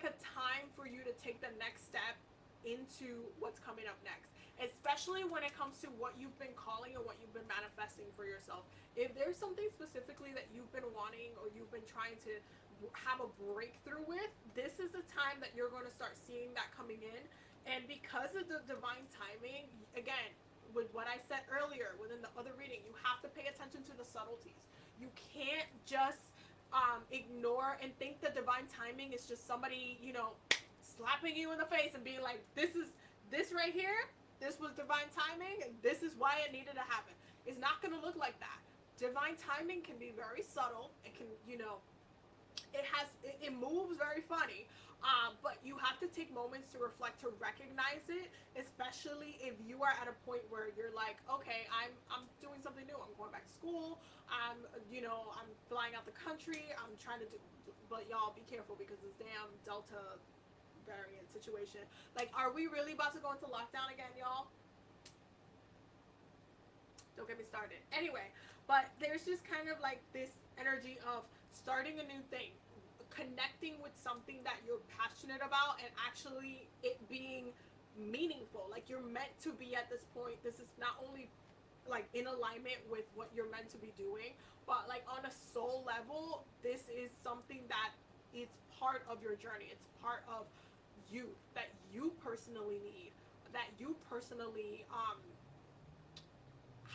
[SPEAKER 1] a time for you to take the next step into what's coming up next, especially when it comes to what you've been calling and what you've been manifesting for yourself. If there's something specifically that you've been wanting or you've been trying to have a breakthrough with, this is the time that you're going to start seeing that coming in. And because of the divine timing, again, with what I said earlier within the other reading, you have to pay attention to the subtleties. You can't just ignore and think that divine timing is just somebody, slapping you in the face and being like, this right here, this was divine timing, and this is why it needed to happen. It's not going to look like that. Divine timing can be very subtle. It can, it moves very funny. But you have to take moments to reflect, to recognize it, especially if you are at a point where you're like, okay, I'm doing something new. I'm going back to school. I'm flying out the country. I'm trying to do, but y'all be careful because this damn Delta variant situation. Like, are we really about to go into lockdown again, y'all? Don't get me started. Anyway, but there's just kind of like this energy of starting a new thing, connecting with something that you're passionate about, and actually it being meaningful. Like, you're meant to be at this point. This is not only like in alignment with what you're meant to be doing, but like on a soul level, this is something that it's part of your journey. It's part of you, that you personally need, that you personally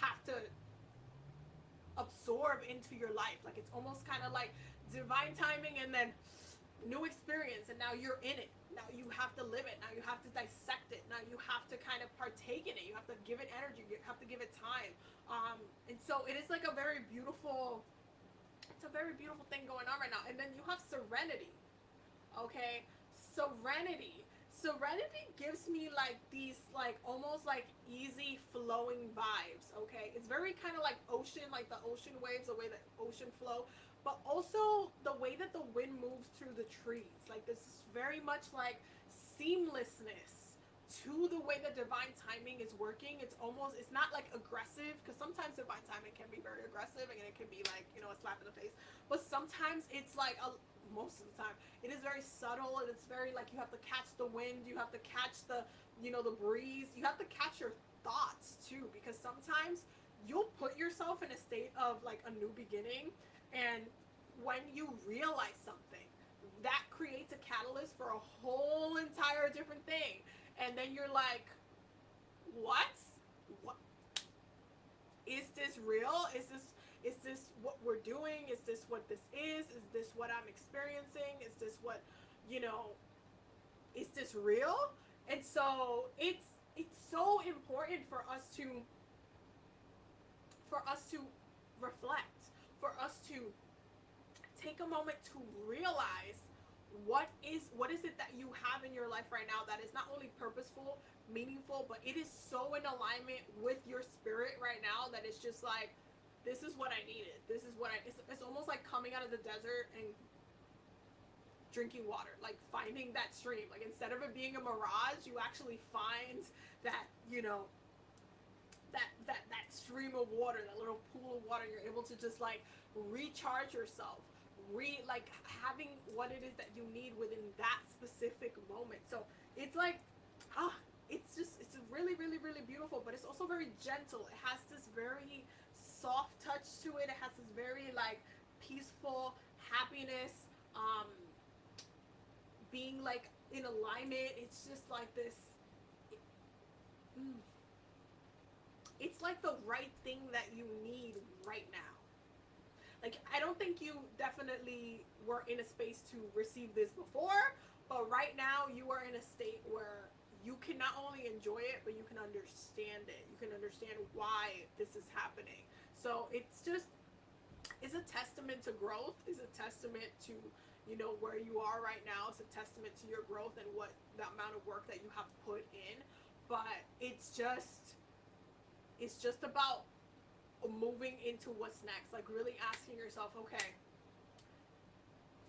[SPEAKER 1] have to absorb into your life. Like, it's almost kind of like divine timing and then new experience, and now you're in it. Now you have to live it. Now you have to dissect it. Now you have to kind of partake in it. You have to give it energy. You have to give it time. And so it is like it's a very beautiful thing going on right now. And then you have serenity. Okay, serenity gives me like these like almost like easy flowing vibes. Okay, it's very kind of like ocean, like the ocean waves, the way that ocean flow, but also the way that the wind moves through the trees. Like, this is very much like seamlessness to the way that divine timing is working. It's not like aggressive, because sometimes divine timing can be very aggressive and it can be like, a slap in the face. But sometimes it's like most of the time it is very subtle, and it's very like you have to catch the wind, you have to catch the the breeze, you have to catch your thoughts too, because sometimes you'll put yourself in a state of like a new beginning, and when you realize something, that creates a catalyst for a whole entire different thing, and then you're like, what is this real? Is this what we're doing? Is this what this is? Is this what I'm experiencing? Is this what, is this real? And so it's so important for us to reflect, for us to take a moment to realize what is it that you have in your life right now that is not only purposeful, meaningful, but it is so in alignment with your spirit right now that it's just like, this is what I needed. This is what it's almost like coming out of the desert and drinking water, like finding that stream. Like, instead of it being a mirage, you actually find that, that stream of water, that little pool of water. You're able to just like recharge yourself, like having what it is that you need within that specific moment. So it's like, it's just it's also very gentle. It has this very soft touch to it. It has this very like peaceful happiness, being like in alignment. It's just like this. It's like the right thing that you need right now. Like, I don't think you definitely were in a space to receive this before, but right now you are in a state where you can not only enjoy it, but you can understand it. You can understand why this is happening. So it's a testament to growth. It's a testament to, you know, where you are right now. It's a testament to your growth and what the amount of work that you have put in. But it's just about moving into what's next. Like, really asking yourself, okay,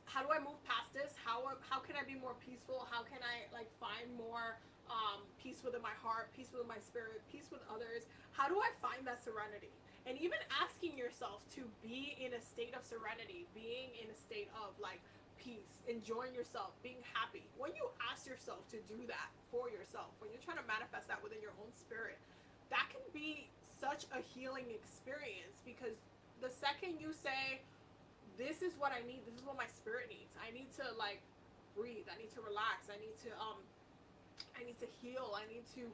[SPEAKER 1] how do I move past this? How can I be more peaceful? How can I like find more peace within my heart, peace within my spirit, peace with others? How do I find that serenity? And even asking yourself to be in a state of serenity, being in a state of like peace, enjoying yourself, being happy. When you ask yourself to do that for yourself, when you're trying to manifest that within your own spirit, that can be such a healing experience, because the second you say, this is what I need, this is what my spirit needs, I need to like breathe, I need to relax, I need to heal, I need to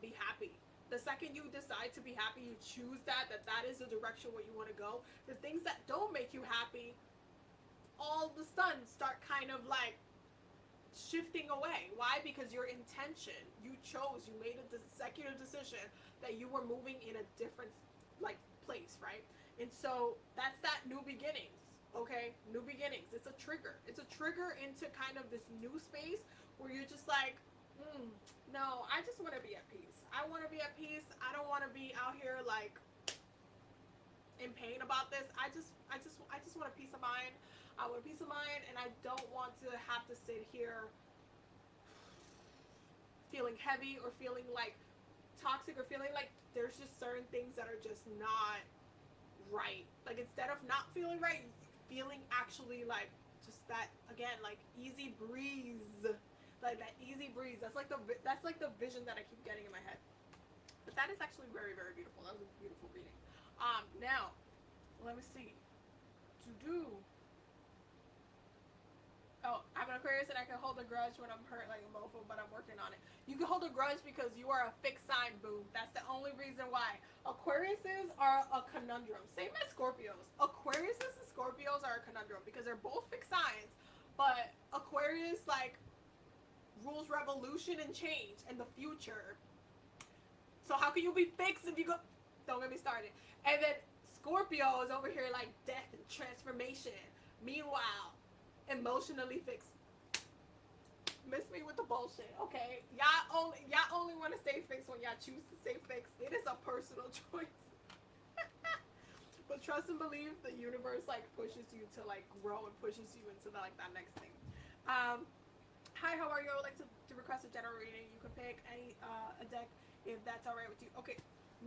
[SPEAKER 1] be happy. The second you decide to be happy, you choose that is the direction where you want to go. The things that don't make you happy, all of a sudden start kind of like shifting away. Why? Because your intention, you chose, you made a executive decision that you were moving in a different like place, right? And so that's that new beginnings. Okay, new beginnings. It's a trigger. It's a trigger into kind of this new space where you're just like, no, I just want to be at peace. I want to be at peace. I don't want to be out here like in pain about this. I just want a peace of mind. I want a peace of mind, and I don't want to have to sit here feeling heavy or feeling like toxic or feeling like there's just certain things that are just not right. Like, instead of not feeling right, feeling actually like just that, again, like easy breeze, like that easy breeze. That's like the vision that I keep getting in my head. But that is actually very, very beautiful. That was a beautiful reading. Now let me see. Oh, I'm an Aquarius and I can hold a grudge when I'm hurt like a mofo, but I'm working on it. You can hold a grudge because you are a fixed sign, boo. That's the only reason why. Aquariuses are a conundrum. Same as Scorpios. Aquariuses and Scorpios are a conundrum because they're both fixed signs, but Aquarius like rules revolution and change and the future. So how can you be fixed if you go? Don't get me started. And then Scorpio is over here like death and transformation. Meanwhile, emotionally fixed. Miss me with the bullshit, okay? Y'all only want to stay fixed when y'all choose to stay fixed. It is a personal choice. But trust and believe, the universe like pushes you to like grow and pushes you into the, like that next thing. Hi, how are you? I would like to request a general reading. You can pick any a deck if that's all right with you. Okay,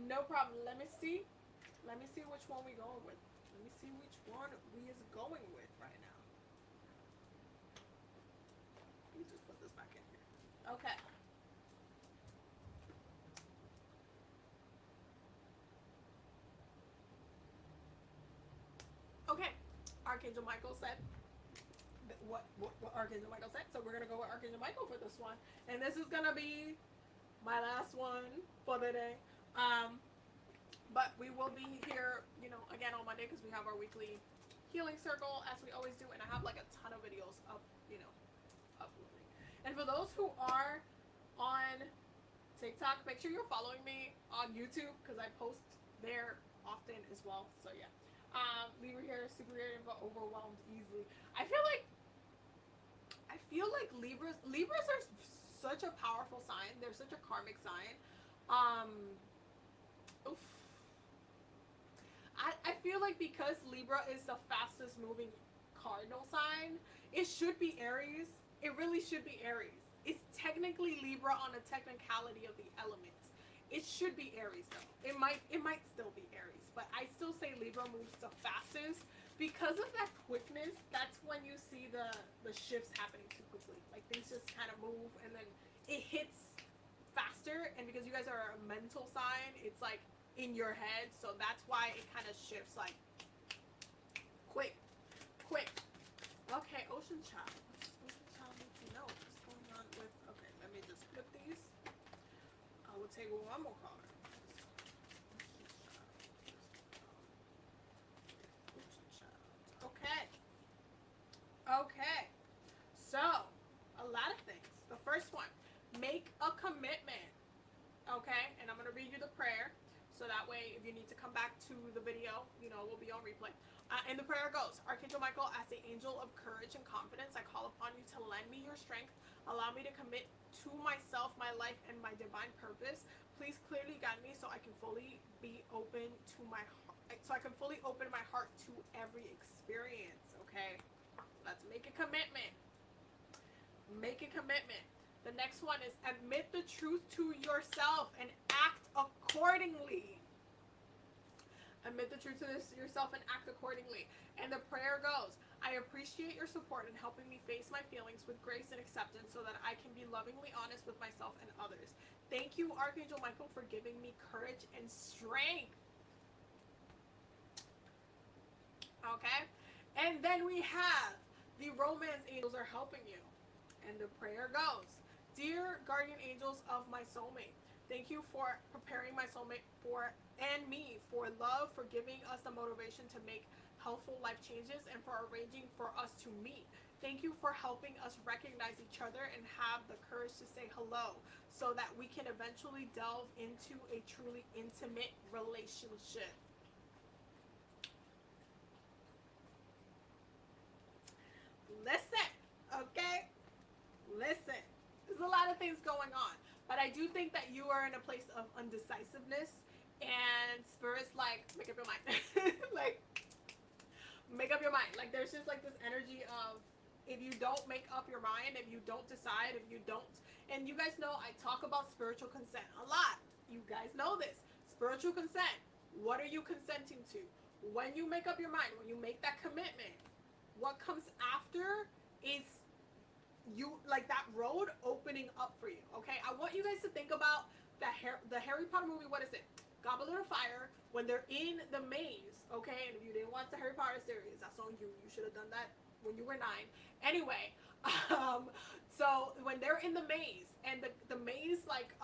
[SPEAKER 1] no problem. Let me see which one we going with. Let me see which one we is going with right now. Let me just put this back in here. Okay. Okay. Archangel Michael said what Archangel Michael said. So we're gonna go with Archangel Michael for this one, and this is gonna be my last one for the day. But we will be here, you know, again on Monday because we have our weekly healing circle as we always do, and I have like a ton of videos up, you know, uploading. And for those who are on TikTok, make sure you're following me on YouTube because I post there often as well. So yeah, Libra here, super creative but overwhelmed easily. I feel like Libras are such a powerful sign. They're such a karmic sign. Oof. I feel like because Libra is the fastest moving cardinal sign, it should be Aries. It really should be Aries. It's technically Libra on a technicality of the elements. It should be Aries though. It might still be Aries, but I still say Libra moves the fastest because of that quickness. That's when you see the shifts happening too quickly. Like things just kind of move and then it hits faster faster, and because you guys are a mental sign, it's like in your head, so that's why it kind of shifts like quick. Okay, Ocean Child. Ocean Child needs to know what's going on with. Okay, let me just flip these. I will take one more card. Ocean Child. Okay. So, a lot of things. The first one, make a commitment. Okay, and I'm gonna read you the prayer, so that way, if you need to come back to the video, you know, we'll be on replay. And the prayer goes, Archangel Michael, as the angel of courage and confidence, I call upon you to lend me your strength. Allow me to commit to myself, my life, and my divine purpose. Please clearly guide me so I can fully be open to my heart, so I can fully open my heart to every experience. Okay, let's make a commitment. Make a commitment. The next one is admit the truth to yourself and act accordingly. Admit the truth to yourself and act accordingly. And the prayer goes, I appreciate your support in helping me face my feelings with grace and acceptance so that I can be lovingly honest with myself and others. Thank you, Archangel Michael, for giving me courage and strength. Okay? And then we have the romance angels are helping you. And the prayer goes, Dear guardian angels of my soulmate, thank you for preparing my soulmate for and me for love, for giving us the motivation to make helpful life changes, and for arranging for us to meet. Thank you for helping us recognize each other and have the courage to say hello so that we can eventually delve into a truly intimate relationship. Listen, okay? Listen. There's a lot of things going on, but I do think that you are in a place of undecisiveness, and Spirit's like, make up your mind. Like, make up your mind. Like, there's just like this energy of, if you don't make up your mind, if you don't decide, if you don't, and you guys know I talk about spiritual consent a lot. You guys know this. Spiritual consent. What are you consenting to? When you make up your mind, when you make that commitment, what comes after is you, like, that road opening up for you. Okay, I want you guys to think about the Harry Potter movie. What is it? Goblet of Fire. When they're in the maze. Okay, and if you didn't watch the Harry Potter series, that's on you. You should have done that when you were 9. Anyway, so when they're in the maze, and the maze, like,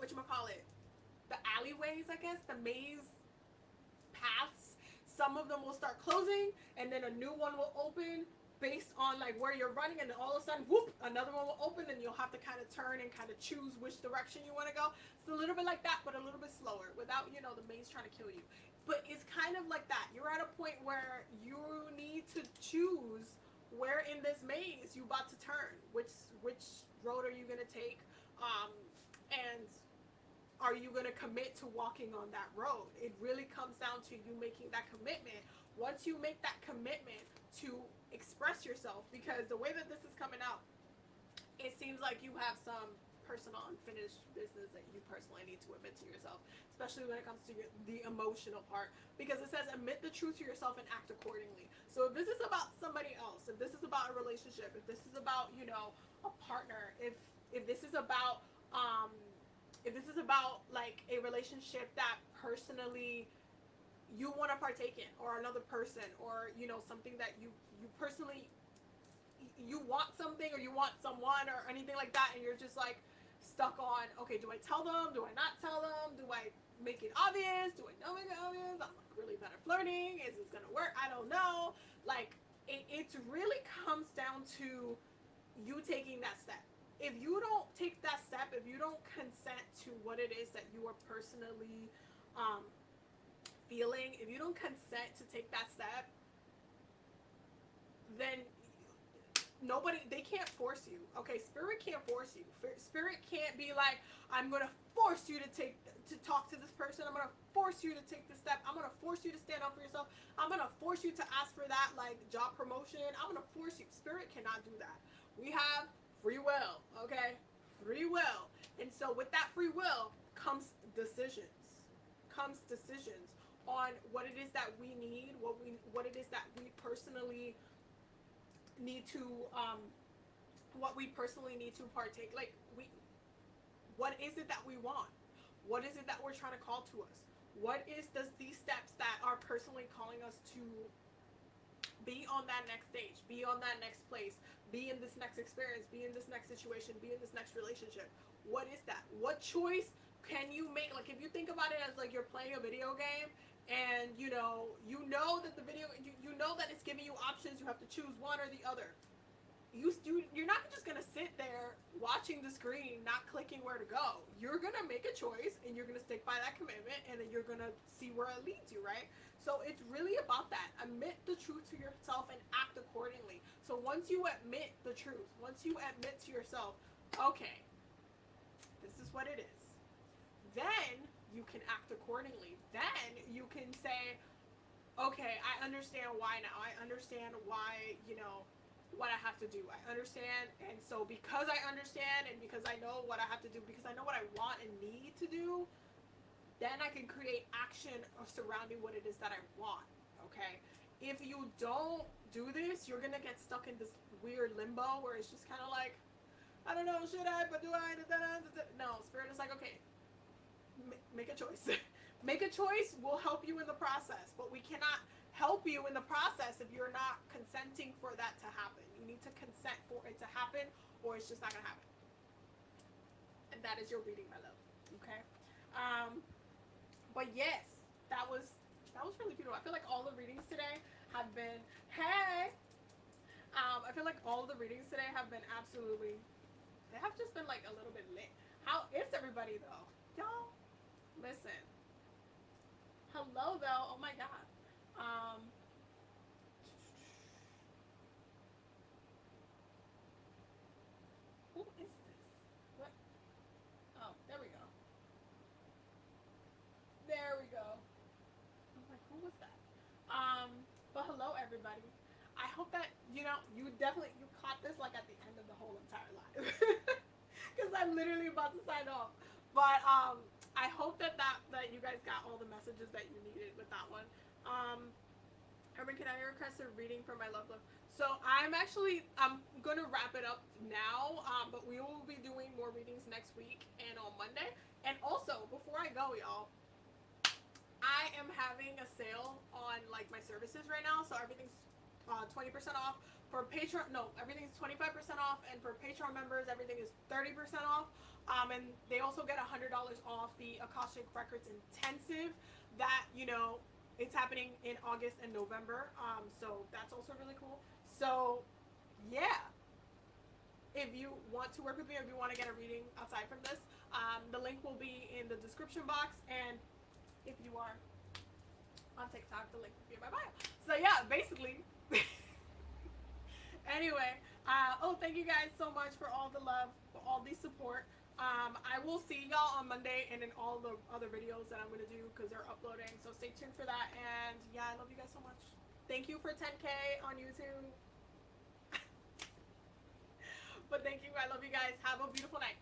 [SPEAKER 1] whatchamacallit, the alleyways, I guess, the maze paths, some of them will start closing, and then a new one will open based on like where you're running, and then all of a sudden, whoop, another one will open, and you'll have to kind of turn and kind of choose which direction you want to go. It's a little bit like that, but a little bit slower, without, you know, the maze trying to kill you. But it's kind of like that. You're at a point where you need to choose where in this maze you about to turn. Which road are you gonna take? And are you gonna commit to walking on that road? It really comes down to you making that commitment. Once you make that commitment to express yourself, because the way that this is coming out, it seems like you have some personal unfinished business that you personally need to admit to yourself, especially when it comes to the emotional part, because it says admit the truth to yourself and act accordingly. So if this is about somebody else, if this is about a relationship, if this is about, you know, a partner, if this is about like a relationship that personally you want to partake in, or another person, or, you know, something that you personally, you want something, or you want someone, or anything like that, and you're just like stuck on, okay, do I tell them, do I not tell them, do I make it obvious, do I not make it obvious, I'm like really bad at flirting, is this gonna work, I don't know. Like, it really comes down to you taking that step. If you don't take that step, if you don't consent to what it is that you are personally feeling, if you don't consent to take that step, then they can't force you. Okay, Spirit can't force you. Spirit can't be like, I'm gonna force you to talk to this person, I'm gonna force you to take this step, I'm gonna force you to stand up for yourself, I'm gonna force you to ask for that, like, job promotion, I'm gonna force you. Spirit cannot do that. We have free will, okay? Free will. And so with that free will comes decisions on what it is that we need, what it is that we personally need to what we personally need to partake. Like, What is it that we want? What is it that we're trying to call to us? What is these steps that are personally calling us to be on that next stage, be on that next place, be in this next experience, be in this next situation, be in this next relationship? What is that? What choice can you make? Like, if you think about it as like you're playing a video game, and you know that the video, you know that it's giving you options, you have to choose one or the other. You're not just gonna sit there watching the screen, not clicking where to go. You're gonna make a choice, and you're gonna stick by that commitment, and then you're gonna see where it leads you, right? So it's really about that. Admit the truth to yourself and act accordingly. So once you admit the truth, once you admit to yourself, okay, this is what it is, then you can act accordingly. Then you can say, okay, I understand why now. I understand why, what I have to do. I understand, and so because I understand, and because I know what I have to do, because I know what I want and need to do, then I can create action surrounding what it is that I want, okay? If you don't do this, you're gonna get stuck in this weird limbo where it's just kind of like, I don't know, should I, but do I? No, Spirit is like, okay, make a choice. Make a choice will help you in the process, but we cannot help you in the process if you're not consenting for that to happen. You need to consent for it to happen, or it's just not gonna happen. And that is your reading, my love. Okay. But yes, that was really beautiful. I feel like all the readings today have been I feel like all the readings today have been absolutely, they have just been like a little bit lit. How is everybody though? Y'all, listen. Hello though. Oh my god. Who is this? What? Oh, there we go. There we go. I'm like, who was that? But hello everybody. I hope that, you caught this like at the end of the whole entire live. Because I'm literally about to sign off. But I hope that you guys got all the messages that you needed with that one. Herman, can I request a reading for my love? So I'm gonna wrap it up now, but we will be doing more readings next week and on Monday. And also, before I go, y'all, I am having a sale on like my services right now, so everything's 20% off. For Patreon, no, everything's 25% off, and for Patreon members, everything is 30% off. And they also get $100 off the Akashic Records Intensive that, it's happening in August and November. So that's also really cool. So, yeah. If you want to work with me, if you want to get a reading aside from this, the link will be in the description box. And if you are on TikTok, the link will be in my bio. So, yeah, basically. Anyway, thank you guys so much for all the love, for all the support. I will see y'all on Monday and in all the other videos that I'm going to do because they're uploading. So stay tuned for that. And yeah, I love you guys so much. Thank you for 10K on YouTube. But thank you. I love you guys. Have a beautiful night.